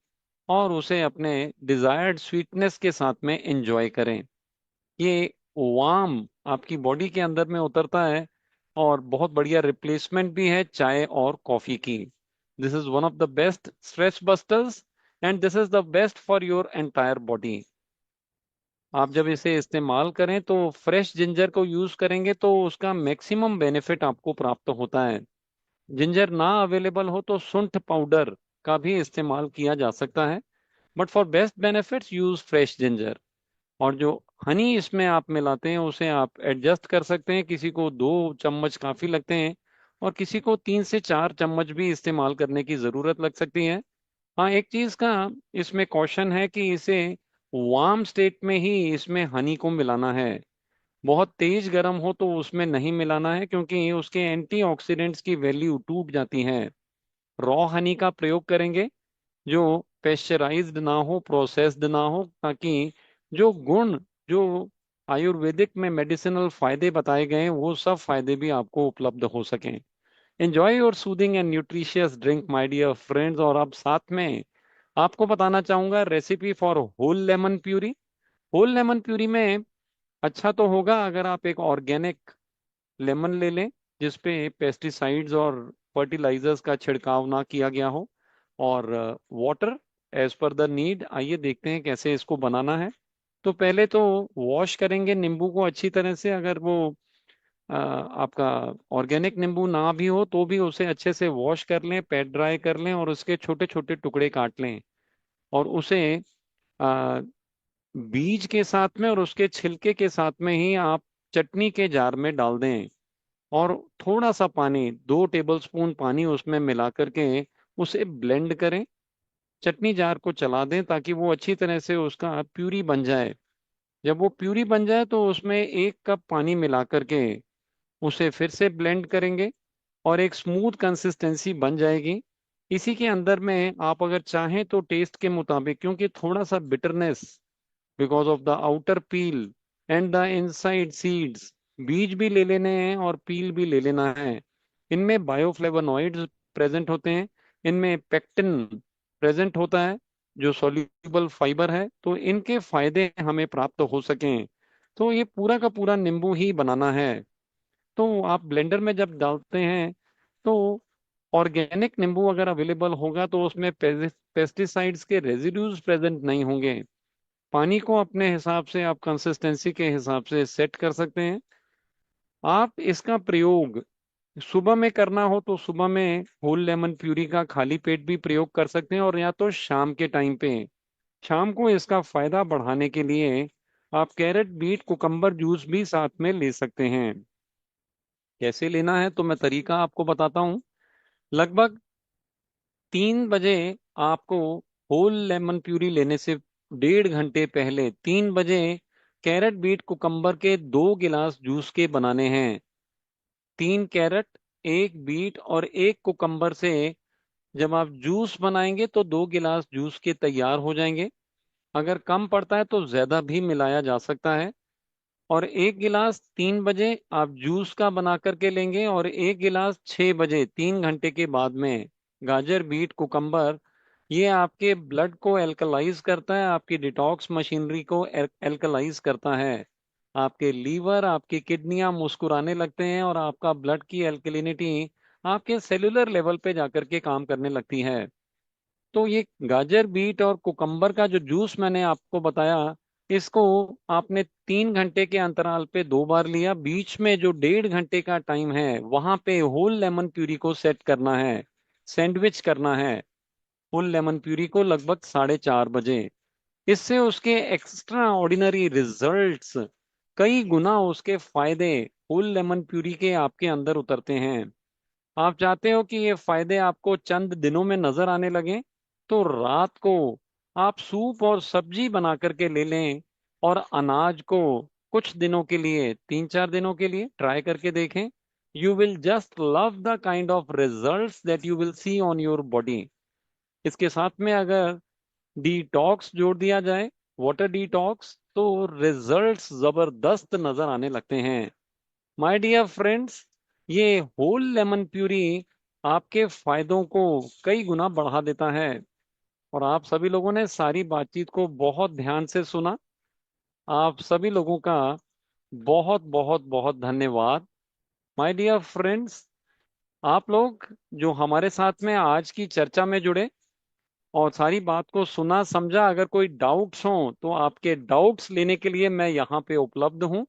[SPEAKER 1] और उसे अपने डिजायर्ड स्वीटनेस के साथ में एंजॉय करें। ये वाम आपकी बॉडी के अंदर में उतरता है, और बहुत बढ़िया रिप्लेसमेंट भी है चाय और कॉफी की। This is one of the best stress busters, and this is the best for your entire body. आप जब इसे इस्तेमाल करें तो फ्रेश जिंजर को यूज करेंगे तो उसका मैक्सिमम बेनिफिट आपको प्राप्त होता है। जिंजर ना अवेलेबल हो तो सुंठ पाउडर का भी इस्तेमाल किया जा सकता है, but for best benefits use fresh ginger. और जो हनी इसमें आप मिलाते हैं उसे आप एडजस्ट कर सकते हैं, किसी को 2 चम्मच काफी लगते हैं और किसी को 3 से 4 चम्मच भी इस्तेमाल करने की जरूरत लग सकती है। हाँ, एक चीज का इसमें कॉशन है कि इसे वार्म स्टेट में ही इसमें हनी को मिलाना है। बहुत तेज गर्म हो तो उसमें नहीं मिलाना है, क्योंकि उसके एंटीऑक्सीडेंट्स की वैल्यू टूट जाती है। रॉ हनी का प्रयोग करेंगे जो पेस्चराइज्ड ना हो, प्रोसेस्ड ना हो, ताकि जो गुण, जो आयुर्वेदिक में मेडिसिनल फायदे बताए गए हैं वो सब फायदे भी आपको उपलब्ध हो सकें। Enjoy your soothing and nutritious drink my dear friends. और अब साथ में आपको बताना चाहूंगा recipe for whole lemon puree. Whole lemon puree में अच्छा तो होगा अगर आप एक ऑर्गेनिक लेमन ले लें जिसपे पेस्टिसाइड्स और फर्टिलाइजर्स का छिड़काव ना किया गया हो, और water as per the need. आइए देखते हैं कैसे इसको बनाना है। तो पहले तो वॉश करेंगे नींबू को अच्छी तरह से। अगर वो आपका ऑर्गेनिक नींबू ना भी हो तो भी उसे अच्छे से वॉश कर लें, पैट ड्राई कर लें, और उसके छोटे छोटे टुकड़े काट लें, और उसे आ, बीज के साथ में और उसके छिलके के साथ में ही आप चटनी के जार में डाल दें, और थोड़ा सा पानी, 2 टेबल स्पून पानी उसमें मिला करके उसे ब्लेंड करें। चटनी जार को चला दें ताकि वो अच्छी तरह से उसका प्यूरी बन जाए। जब वो प्यूरी बन जाए तो उसमें 1 कप पानी मिला करके उसे फिर से ब्लेंड करेंगे, और एक स्मूथ कंसिस्टेंसी बन जाएगी। इसी के अंदर में आप अगर चाहें तो टेस्ट के मुताबिक, क्योंकि थोड़ा सा bitterness because of the outer peel and the inside seeds, बीज भी ले लेने हैं और पील भी ले लेना है। इनमें बायोफ्लेवोनॉइड्स प्रेजेंट होते हैं, इनमें पेक्टिन प्रेजेंट होता है जो सॉल्यूबल फाइबर है, तो इनके फायदे हमें प्राप्त हो सकें तो ये पूरा का पूरा नींबू ही बनाना है। तो आप ब्लेंडर में जब डालते हैं तो ऑर्गेनिक नींबू अगर अवेलेबल होगा तो उसमें पेस्टिसाइड्स के रेजिड्यूज प्रेजेंट नहीं होंगे। पानी को अपने हिसाब से आप कंसिस्टेंसी के हिसाब से सेट कर सकते हैं। आप इसका प्रयोग सुबह में करना हो तो सुबह में होल लेमन प्यूरी का खाली पेट भी प्रयोग कर सकते हैं, और या तो शाम के टाइम पे। शाम को इसका फायदा बढ़ाने के लिए आप कैरेट बीट कुकम्बर जूस भी साथ में ले सकते हैं। कैसे लेना है तो मैं तरीका आपको बताता हूँ। लगभग 3 बजे आपको होल लेमन प्यूरी लेने से 1.5 घंटे पहले 3 बजे कैरेट बीट कुकम्बर के 2 गिलास जूस के बनाने हैं। 3 कैरेट, एक बीट और एक कुकम्बर से जब आप जूस बनाएंगे तो 2 गिलास जूस के तैयार हो जाएंगे। अगर कम पड़ता है तो ज्यादा भी मिलाया जा सकता है। और 1 गिलास 3 बजे आप जूस का बना करके लेंगे, और 1 गिलास 6 बजे 3 घंटे के बाद में गाजर बीट कुकम्बर। ये आपके ब्लड को एल्कलाइज करता है, आपकी डिटॉक्स मशीनरी को एल्कलाइज करता है। आपके लीवर, आपकी किडनियां मुस्कुराने लगते हैं और आपका ब्लड की एल्कलिनिटी आपके सेलुलर लेवल पे जाकर के काम करने लगती है। तो ये गाजर बीट और कुकम्बर का जो जूस मैंने आपको बताया, इसको आपने 3 घंटे के अंतराल पे 2 बार लिया। बीच में जो 1.5 घंटे का टाइम है वहां पे होल लेमन प्यूरी को सेट करना है, सैंडविच करना है होल लेमन प्यूरी को लगभग 4:30 बजे। इससे उसके एक्स्ट्रा ऑर्डिनरी रिजल्ट्स, कई गुना उसके फायदे होल लेमन प्यूरी के आपके अंदर उतरते हैं। आप चाहते हो कि ये फायदे आपको चंद दिनों में नजर आने लगे, तो रात को आप सूप और सब्जी बना करके ले लें, और अनाज को कुछ दिनों के लिए, 3-4 दिनों के लिए ट्राई करके देखें। You will just love the kind of results that you will see on your body. इसके साथ में अगर डिटॉक्स जोड़ दिया जाए, वाटर डिटॉक्स, तो रिजल्ट्स जबरदस्त नजर आने लगते हैं। माय डियर फ्रेंड्स, ये होल लेमन प्यूरी आपके फायदों को कई गुना बढ़ा देता है। और आप सभी लोगों ने सारी बातचीत को बहुत ध्यान से सुना। आप सभी लोगों का बहुत बहुत बहुत धन्यवाद। माय डियर फ्रेंड्स, आप लोग जो हमारे साथ में आज की चर्चा में जुड़े और सारी बात को सुना समझा, अगर कोई डाउट्स हो तो आपके डाउट्स लेने के लिए मैं यहाँ पे उपलब्ध हूँ।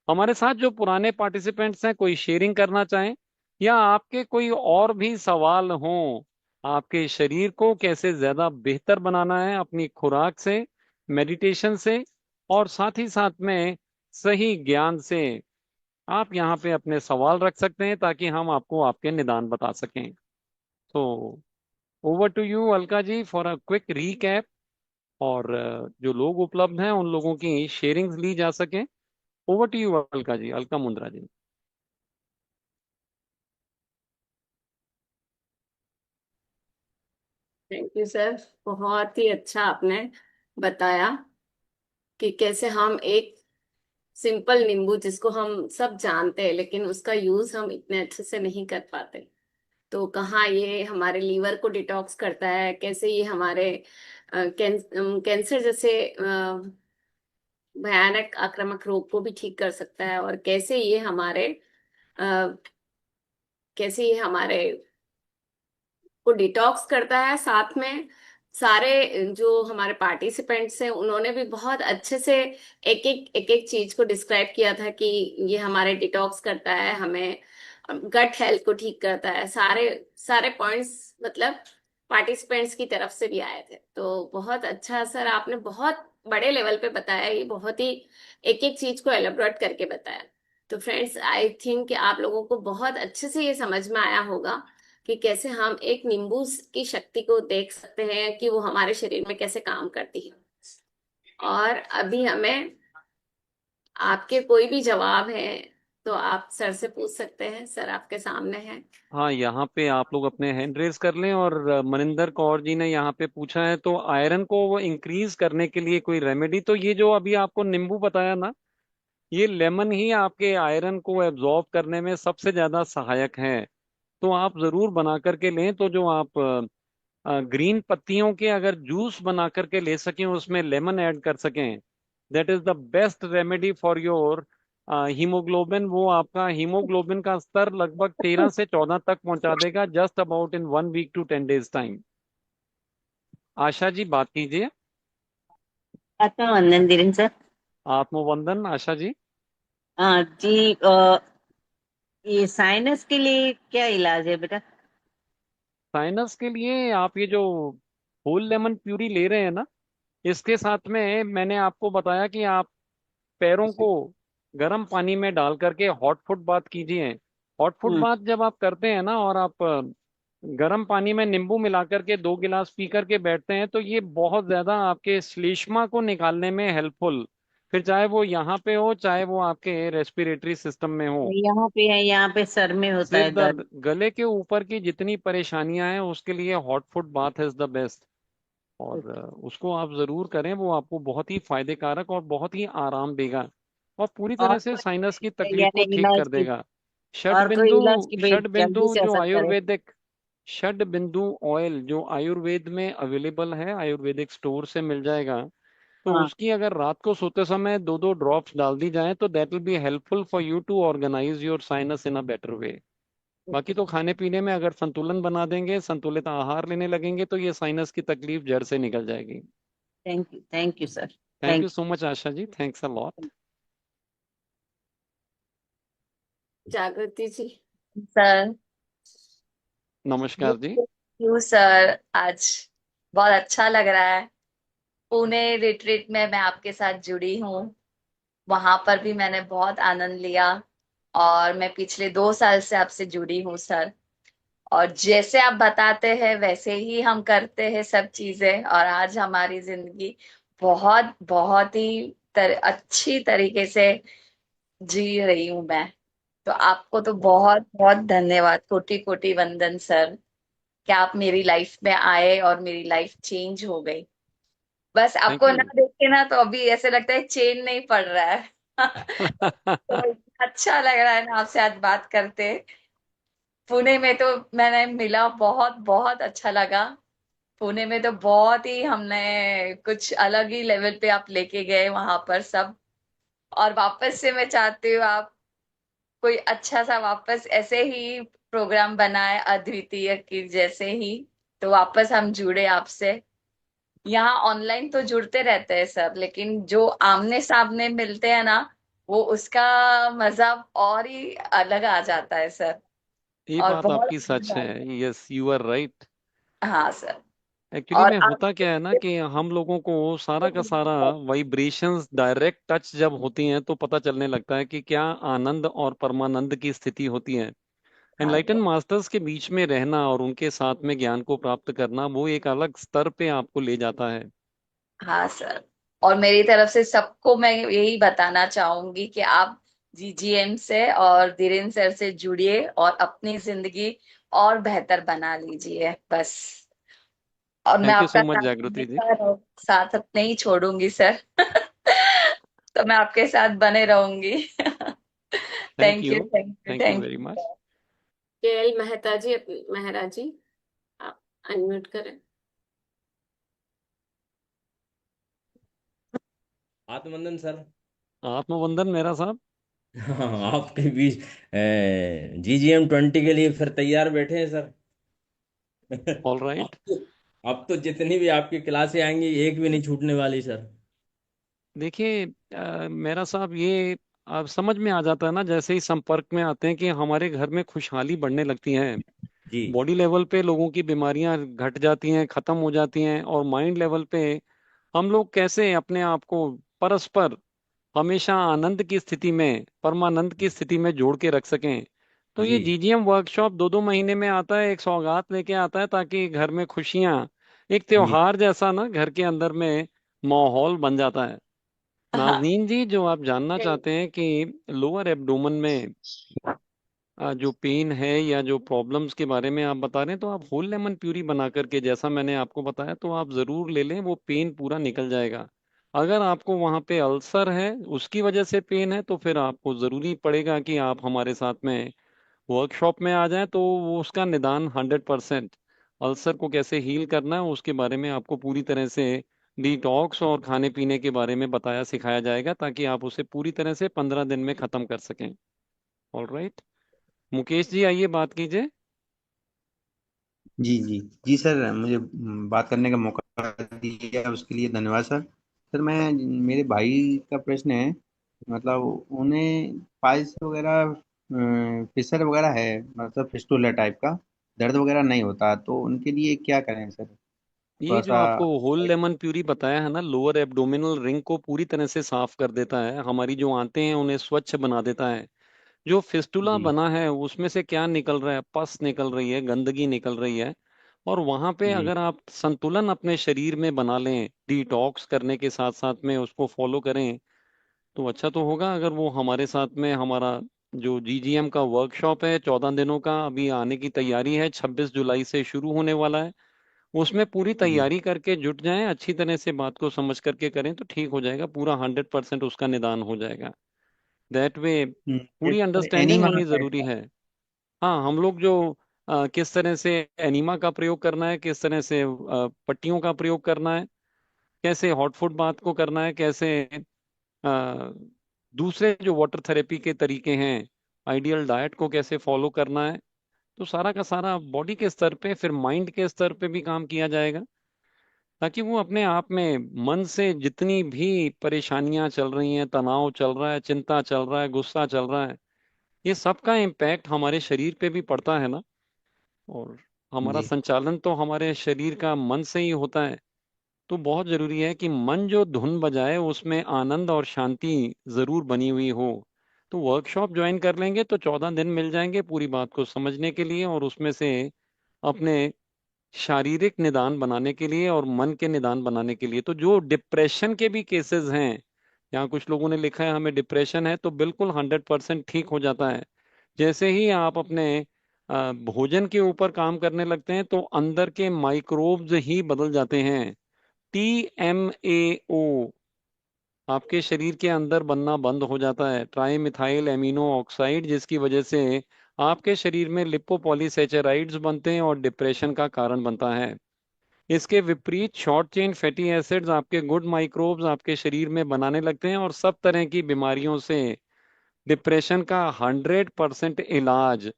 [SPEAKER 1] हमारे साथ जो पुराने पार्टिसिपेंट्स हैं, कोई शेयरिंग करना चाहें या आपके कोई और भी सवाल हों, आपके शरीर को कैसे ज्यादा बेहतर बनाना है अपनी खुराक से, मेडिटेशन से, और साथ ही साथ में सही ज्ञान से, आप यहाँ पे अपने सवाल रख सकते हैं ताकि हम आपको आपके निदान बता सकें। तो over to you Alka ji for a quick recap, और जो लोग उपलब्ध हैं उन लोगों की शेयरिंग्स ली जा सके। Over to you Alka ji, Alka Mundra ji.
[SPEAKER 2] Thank you sir. बहुत ही अच्छा आपने बताया कि कैसे हम एक सिंपल नींबू जिसको हम सब जानते हैं लेकिन उसका यूज हम इतने अच्छे से नहीं कर पाते, तो कहाँ ये हमारे लीवर को डिटॉक्स करता है, कैसे ये हमारे कैंसर जैसे भयानक आक्रामक रोग को भी ठीक कर सकता है, और अ, कैसे ये हमारे को डिटॉक्स करता है। साथ में सारे जो हमारे पार्टिसिपेंट्स हैं उन्होंने भी बहुत अच्छे से एक एक चीज को डिस्क्राइब किया था कि ये हमारे डिटॉक्स करता है, हमें गट हेल्थ को ठीक करता है। सारे सारे पॉइंट्स मतलब पार्टिसिपेंट्स की तरफ से भी आए थे, तो बहुत अच्छा सर, आपने बहुत बड़े लेवल पे बताया, ये बहुत ही एक एक चीज को एलेबोरेट करके बताया। तो फ्रेंड्स, आई थिंक कि आप लोगों को बहुत अच्छे से ये समझ में आया होगा कि कैसे हम एक नींबू की शक्ति को देख सकते हैं कि वो हमारे शरीर में कैसे काम करती है। और अभी हमें आपके कोई भी जवाब है तो आप सर से पूछ सकते हैं, सर आपके सामने है।
[SPEAKER 1] हाँ, यहाँ पे आप लोग अपने हैंड रेज कर लें। और मनिंदर कौर जी ने यहाँ पे पूछा है, तो आयरन को वो इंक्रीज करने के लिए कोई रेमेडी, तो ये जो अभी आपको नींबू बताया ना, ये लेमन ही आपके आयरन को एब्जॉर्ब करने में सबसे ज्यादा सहायक है। तो आप जरूर बना करके लें। तो जो आप ग्रीन पत्तियों के अगर जूस बना करके ले सकें, उसमें लेमन ऐड कर सकें, that is the best remedy for your haemoglobin. वो आपका हीमोग्लोबिन का स्तर लगभग 13 से 14 तक पहुंचा देगा, just about in 1 week to 10 days time. Asha ji, बात कीजिए।
[SPEAKER 3] आत्मवंदन धीरेन सर।
[SPEAKER 1] आत्मवंदन आशा जी।
[SPEAKER 3] जी, ये साइनस के लिए क्या इलाज है बेटा?
[SPEAKER 1] साइनस के लिए आप ये जो होल लेमन प्यूरी ले रहे हैं ना, इसके साथ में मैंने आपको बताया कि आप पैरों को गर्म पानी में डाल करके हॉट फुट बाथ कीजिए। हॉट फुट
[SPEAKER 3] हम्म।
[SPEAKER 1] बाथ जब आप करते हैं ना, और आप गर्म पानी में नींबू मिला करके 2 गिलास पी करके बैठते हैं, तो ये बहुत ज्यादा आपके श्लेष्मा को निकालने में हेल्पफुल। फिर चाहे वो यहाँ पे हो, चाहे वो आपके रेस्पिरेटरी सिस्टम में हो।
[SPEAKER 3] यहाँ पे है, यहाँ पे सर में होता
[SPEAKER 1] सिर
[SPEAKER 3] है दर्द।
[SPEAKER 1] दर्द, गले के ऊपर की जितनी परेशानियां हैं, उसके लिए hot foot bath is the best. और
[SPEAKER 3] ओके।
[SPEAKER 1] उसको आप जरूर करें, वो आपको बहुत ही फायदे कारक और बहुत ही आराम देगा, और पूरी
[SPEAKER 3] और
[SPEAKER 1] तरह से साइनस की
[SPEAKER 3] कोई
[SPEAKER 1] तकलीफ को
[SPEAKER 3] यानी
[SPEAKER 1] ठीक
[SPEAKER 3] इलाज
[SPEAKER 1] कर
[SPEAKER 3] की,
[SPEAKER 1] देगा।
[SPEAKER 3] और कोई इलाज की भाई
[SPEAKER 1] षड
[SPEAKER 3] जल्दी
[SPEAKER 1] बिंदु
[SPEAKER 3] से
[SPEAKER 1] जो
[SPEAKER 3] असर करे?
[SPEAKER 1] आयुर्वेदिक, षड बिंदु ऑयल जो आयुर्वेद में अवेलेबल है, आयुर्वेदिक स्टोर से मिल जाएगा। तो
[SPEAKER 3] हाँ।
[SPEAKER 1] उसकी अगर रात को सोते समय 2-2 ड्रॉप्स डाल दी जाएं, तो that will be helpful for you to organise your sinus in a better way. बाकी
[SPEAKER 3] ओके।
[SPEAKER 1] तो खाने पीने में अगर संतुलन बना देंगे, संतुलित आहार लेने लगेंगे, तो ये साइनस की तकलीफ जड़ से निकल जाएगी।
[SPEAKER 3] Thank you sir.
[SPEAKER 1] Thank
[SPEAKER 3] thank
[SPEAKER 1] you so much Asha ji, thanks a lot.
[SPEAKER 2] Jagriti ji.
[SPEAKER 3] Sir.
[SPEAKER 1] नमस्कार जी।
[SPEAKER 3] यू सर, आज बहुत अच्छा लग रहा है। पुणे रिट्रीट में मैं आपके साथ जुड़ी हूँ। वहां पर भी मैंने बहुत आनंद लिया। और मैं पिछले 2 साल से आपसे जुड़ी हूँ सर। और जैसे आप बताते हैं वैसे ही हम करते हैं सब चीजें, और आज हमारी जिंदगी बहुत बहुत ही अच्छी तरीके से जी रही हूँ मैं। तो आपको तो बहुत बहुत धन्यवाद, कोटि कोटि वंदन सर, कि आप मेरी लाइफ में आए और मेरी लाइफ चेंज हो गई। बस
[SPEAKER 1] थैंक
[SPEAKER 3] आपको ना
[SPEAKER 1] यू।
[SPEAKER 3] देख के ना तो अभी ऐसे लगता है चेन नहीं पड़ रहा है। तो अच्छा लग रहा है ना आपसे आज बात करते। पुणे में तो मैंने मिला, बहुत बहुत अच्छा लगा। पुणे में तो बहुत ही हमने कुछ अलग ही लेवल पे आप लेके गए वहां पर सब। और वापस से मैं चाहती हूँ आप कोई अच्छा सा वापस ऐसे ही प्रोग्राम बनाए अद्वितीय की जैसे ही। तो वापस हम जुड़े आपसे। यहाँ ऑनलाइन तो जुड़ते रहते हैं सब, लेकिन जो आमने सामने मिलते हैं ना, वो उसका मजा और ही अलग आ जाता है सर।
[SPEAKER 1] ये
[SPEAKER 3] और
[SPEAKER 1] बात
[SPEAKER 3] बहुत
[SPEAKER 1] आपकी
[SPEAKER 3] आनंद
[SPEAKER 1] सच है।
[SPEAKER 3] आता है।
[SPEAKER 1] Yes, you are right.
[SPEAKER 3] हाँ सर।
[SPEAKER 1] एक्चुअली
[SPEAKER 3] और
[SPEAKER 1] में
[SPEAKER 3] आप
[SPEAKER 1] होता क्या है ना, कि हम लोगों को सारा का सारा वाइब्रेशंस डायरेक्ट टच जब होती हैं, तो पता चलने लगता है कि क्या आनंद और परमानंद की स्थिति होती है।
[SPEAKER 3] हाँ
[SPEAKER 1] एनलाइटन
[SPEAKER 3] सर।
[SPEAKER 1] मास्टर्स के बीच में रहना और उनके साथ में ज्ञान को प्राप्त करना, वो एक अलग स्तर पे आपको ले जाता है।
[SPEAKER 3] हाँ सर। और मेरी तरफ से सबको मैं यही बताना चाहूंगी कि आप जीजीएम से और धीरेन सर से जुड़िए और अपनी जिंदगी और बेहतर बना लीजिए बस। और मैं
[SPEAKER 1] थैंक यू
[SPEAKER 3] आपका
[SPEAKER 1] सो मच
[SPEAKER 3] साथ
[SPEAKER 1] जागृति जी।
[SPEAKER 3] हमेशा साथ नहीं छोड़ूंगी सर। तो मैं आपके साथ बने रहूंगी।
[SPEAKER 1] Thank you.
[SPEAKER 3] Thank you
[SPEAKER 1] thank you
[SPEAKER 3] thank
[SPEAKER 1] very much.
[SPEAKER 2] के एल मेहता जी, मेहरा जी, आप अनम्यूट करें।
[SPEAKER 4] आत्मवंदन सर।
[SPEAKER 1] आत्मवंदन मेरा साहब।
[SPEAKER 4] हाँ, आपके बीच GGM 20 के लिए फिर तैयार बैठे हैं सर।
[SPEAKER 1] ऑल
[SPEAKER 4] अब
[SPEAKER 1] राइट।
[SPEAKER 4] तो अब तो जितनी भी आपकी क्लासें आएंगी एक भी नहीं छूटने वाली सर।
[SPEAKER 1] देखिए मेरा साहब, ये आप समझ में आ जाता है ना, जैसे ही संपर्क में आते हैं, कि हमारे घर में खुशहाली बढ़ने लगती है।
[SPEAKER 4] जी।
[SPEAKER 1] बॉडी लेवल पे लोगों की बीमारियां घट जाती हैं, खत्म हो जाती हैं, और माइंड लेवल पे हम लोग कैसे अपने आप को परस्पर हमेशा आनंद की स्थिति में, परमानंद की स्थिति में जोड़ के रख सकें। तो ये
[SPEAKER 4] जी।
[SPEAKER 1] जीजीएम वर्कशॉप 2-2 महीने में आता है, एक सौगात लेके आता है, ताकि घर में खुशियां, एक
[SPEAKER 4] जी।
[SPEAKER 1] त्योहार जैसा ना घर के अंदर में माहौल बन जाता है। नाजनीन जी, जो आप जानना
[SPEAKER 3] जी
[SPEAKER 1] चाहते हैं कि लोअर एब्डोमेन में जो पेन है या जो प्रॉब्लम्स के बारे में आप बता रहे हैं, तो आप होल लेमन प्यूरी बना करके, जैसा मैंने आपको बताया, तो आप ज़रूर ले लें, वो पेन पूरा निकल जाएगा। अगर आपको वहाँ पे अल्सर है, उसकी वजह से पेन है, तो फिर आपको ज़रूरी पड़ेगा कि आप हमारे साथ में वर्कशॉप में आ जाएं, तो वो उसका निदान 100%, अल्सर को कैसे हील करना है उसके बारे में आपको पूरी तरह से डिटॉक्स और खाने पीने के बारे में बताया सिखाया जाएगा, ताकि आप उसे पूरी तरह से 15 दिन में ख़त्म कर सकें। ऑल राइट, मुकेश जी आइए बात कीजिए।
[SPEAKER 5] जी जी जी सर, मुझे बात करने का मौका दिया उसके लिए धन्यवाद सर। सर मैं, मेरे भाई का प्रश्न है, मतलब उन्हें पाइल्स वगैरह, फिशर वगैरह है, मतलब फिस्टुला टाइप का दर्द वगैरह नहीं होता, तो उनके लिए क्या करें सर,
[SPEAKER 1] ये
[SPEAKER 5] थोड़ा
[SPEAKER 1] जो
[SPEAKER 5] सा।
[SPEAKER 1] आपको होल लेमन प्यूरी बताया है ना, लोअर एब्डोमिनल रिंग को पूरी तरह से साफ कर देता है, हमारी जो आंतें हैं उन्हें स्वच्छ बना देता है। जो फिस्टुला
[SPEAKER 5] जी
[SPEAKER 1] बना है उसमें से क्या निकल रहा है, पस निकल रही है, गंदगी निकल रही है। और वहां पे
[SPEAKER 5] जी
[SPEAKER 1] अगर आप संतुलन अपने शरीर में बना लें, डिटॉक्स करने के साथ साथ में उसको फॉलो करें, तो अच्छा तो होगा। अगर वो हमारे साथ में, हमारा जो जीजीएम का वर्कशॉप है 14 दिनों का, अभी आने की तैयारी है, 26 जुलाई से शुरू होने वाला है, उसमें पूरी
[SPEAKER 5] जी।
[SPEAKER 1] तैयारी करके जुट जाएं, अच्छी तरह से बात को समझ करके करें, तो ठीक हो जाएगा, पूरा 100% उसका निदान हो जाएगा। दैट वे पूरी
[SPEAKER 5] जैसे सर
[SPEAKER 1] अंडरस्टैंडिंग
[SPEAKER 5] एनीमा
[SPEAKER 1] होनी
[SPEAKER 5] टाइप
[SPEAKER 1] जरूरी
[SPEAKER 5] का।
[SPEAKER 1] है। हाँ, हम लोग जो किस तरह से एनीमा का प्रयोग करना है, किस तरह से पट्टियों का प्रयोग करना है, कैसे हॉट फुट बात को करना है, कैसे अ, दूसरे जो वाटर थेरेपी के तरीके हैं, आइडियल डाइट को कैसे फॉलो करना है, तो सारा का सारा बॉडी के स्तर पे, फिर माइंड के स्तर पे भी काम किया जाएगा, ताकि वो अपने आप में मन से जितनी भी परेशानियां चल रही हैं, तनाव चल रहा है, चिंता चल रहा है, गुस्सा चल रहा है, ये सब का इम्पैक्ट हमारे शरीर पे भी पड़ता है ना। और हमारा
[SPEAKER 5] जी
[SPEAKER 1] संचालन तो हमारे शरीर का मन से ही होता है। तो बहुत जरूरी है कि मन जो धुन बजाए उसमें आनंद और शांति जरूर बनी हुई हो। तो वर्कशॉप ज्वाइन कर लेंगे तो 14 दिन मिल जाएंगे पूरी बात को समझने के लिए, और उसमें से अपने शारीरिक निदान बनाने के लिए और मन के निदान बनाने के लिए। तो जो डिप्रेशन के भी केसेस हैं, यहाँ कुछ लोगों ने लिखा है हमें डिप्रेशन है, तो बिल्कुल 100% ठीक हो जाता है। जैसे ही आप अपने भोजन के ऊपर काम करने लगते हैं, तो अंदर के माइक्रोब्स ही बदल जाते हैं। TMAO आपके शरीर के अंदर बनना बंद हो जाता है, ट्राई मिथाइल एमिनो ऑक्साइड, जिसकी वजह से आपके शरीर में लिपोपॉलीसेचेराइड्स बनते हैं और डिप्रेशन का कारण बनता है। इसके विपरीत शॉर्ट चेन फैटी एसिड्स आपके गुड माइक्रोब्स आपके शरीर में बनाने लगते हैं, और सब तरह की बीमारियों से, डिप्रेशन का 100% इलाज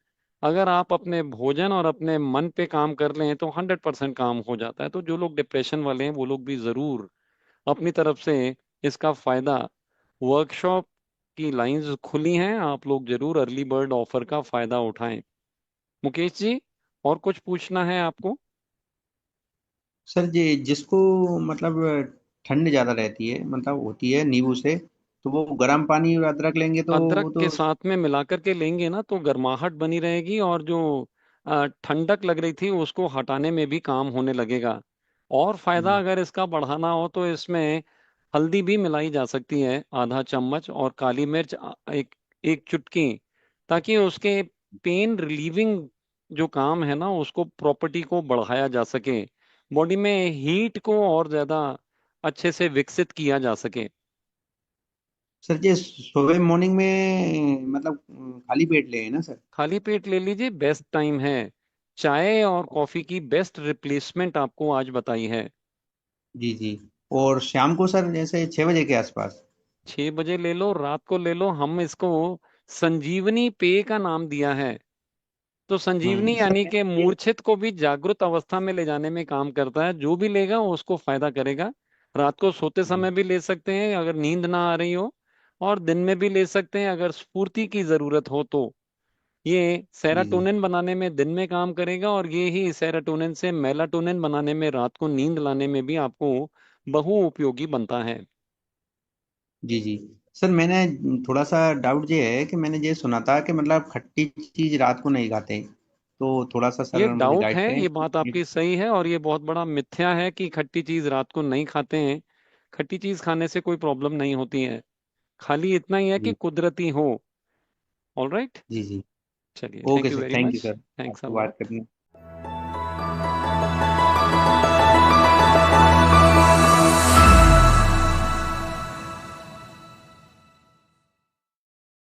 [SPEAKER 1] अगर आप अपने भोजन और अपने मन पे काम कर लें, तो 100% काम हो जाता है। तो जो लोग डिप्रेशन वाले हैं वो लोग भी जरूर अपनी तरफ से इसका फायदा, वर्कशॉप की लाइंस खुली हैं, आप लोग जरूर अर्ली बर्ड ऑफर का फायदा उठाएं। मुकेश जी, और कुछ पूछना है आपको?
[SPEAKER 5] सर, जी जिसको मतलब ठंड ज्यादा रहती है, मतलब होती है नींबू से, तो वो गर्म पानी और अदरक लेंगे तो
[SPEAKER 1] अदरक
[SPEAKER 5] वो
[SPEAKER 1] के
[SPEAKER 5] तो।
[SPEAKER 1] साथ में मिलाकर के लेंगे ना, तो गर्माहट बनी रहेगी, और जो ठंडक लग रही थी उसको हटाने में भी काम होने लगेगा। और फायदा
[SPEAKER 5] जी
[SPEAKER 1] अगर इसका बढ़ाना हो, तो इसमें हल्दी भी मिलाई जा सकती है, आधा चम्मच, और काली मिर्च एक एक चुटकी, ताकि उसके पेन रिलीविंग जो काम है ना, उसको प्रॉपर्टी को बढ़ाया जा सके, बॉडी में हीट को और ज्यादा अच्छे से विकसित किया जा सके।
[SPEAKER 5] सर, जी सुबह मॉर्निंग में मतलब खाली पेट ले ना सर।
[SPEAKER 1] खाली पेट ले लीजिए, बेस्ट टाइम है। चाय और कॉफी की बेस्ट रिप्लेसमेंट आपको आज बताई है।
[SPEAKER 5] जी जी। और शाम को सर जैसे 6 बजे के आसपास।
[SPEAKER 1] 6 बजे ले लो, रात को ले लो, हम इसको संजीवनी पेय का नाम दिया है। तो संजीवनी
[SPEAKER 5] सर
[SPEAKER 1] यानी
[SPEAKER 5] मैं
[SPEAKER 1] कि
[SPEAKER 5] ये।
[SPEAKER 1] मूर्छित को भी जागृत अवस्था में ले जाने में काम करता है, जो भी लेगा उसको फायदा करेगा। रात को सोते
[SPEAKER 5] जी
[SPEAKER 1] समय भी ले सकते हैं अगर नींद ना आ रही हो, और दिन में भी ले सकते हैं अगर स्फूर्ति की जरूरत हो तो। ये
[SPEAKER 5] जी जी
[SPEAKER 1] सेराटोनिन बनाने में दिन में काम करेगा, और ये ही सेराटोनिन से मेलाटोनिन बनाने में, रात को नींद लाने में भी आपको बहु उपयोगी बनता है।
[SPEAKER 5] जी जी। सर मैंने थोड़ा सा डाउट ये है कि मैंने ये सुना था कि मतलब खट्टी चीज रात को नहीं खाते, तो थोड़ा सा
[SPEAKER 1] ये
[SPEAKER 5] सर मुझे
[SPEAKER 1] डाउट
[SPEAKER 5] गाइड
[SPEAKER 1] है,
[SPEAKER 5] करें।
[SPEAKER 1] ये बात आपकी सही है, और ये बहुत बड़ा मिथ्या है कि खट्टी चीज रात को नहीं खाते हैं। खट्टी चीज खाने से कोई प्रॉब्लम नहीं होती है, खाली इतना ही है कि
[SPEAKER 5] जी
[SPEAKER 1] कुदरती हो। All right.
[SPEAKER 5] जी जी।
[SPEAKER 1] चलिए,
[SPEAKER 5] okay
[SPEAKER 1] thank you
[SPEAKER 5] sir,
[SPEAKER 1] very
[SPEAKER 5] thank you
[SPEAKER 1] much.
[SPEAKER 5] Sir,
[SPEAKER 1] thanks a
[SPEAKER 5] आपको बात
[SPEAKER 1] लॉट।
[SPEAKER 5] करने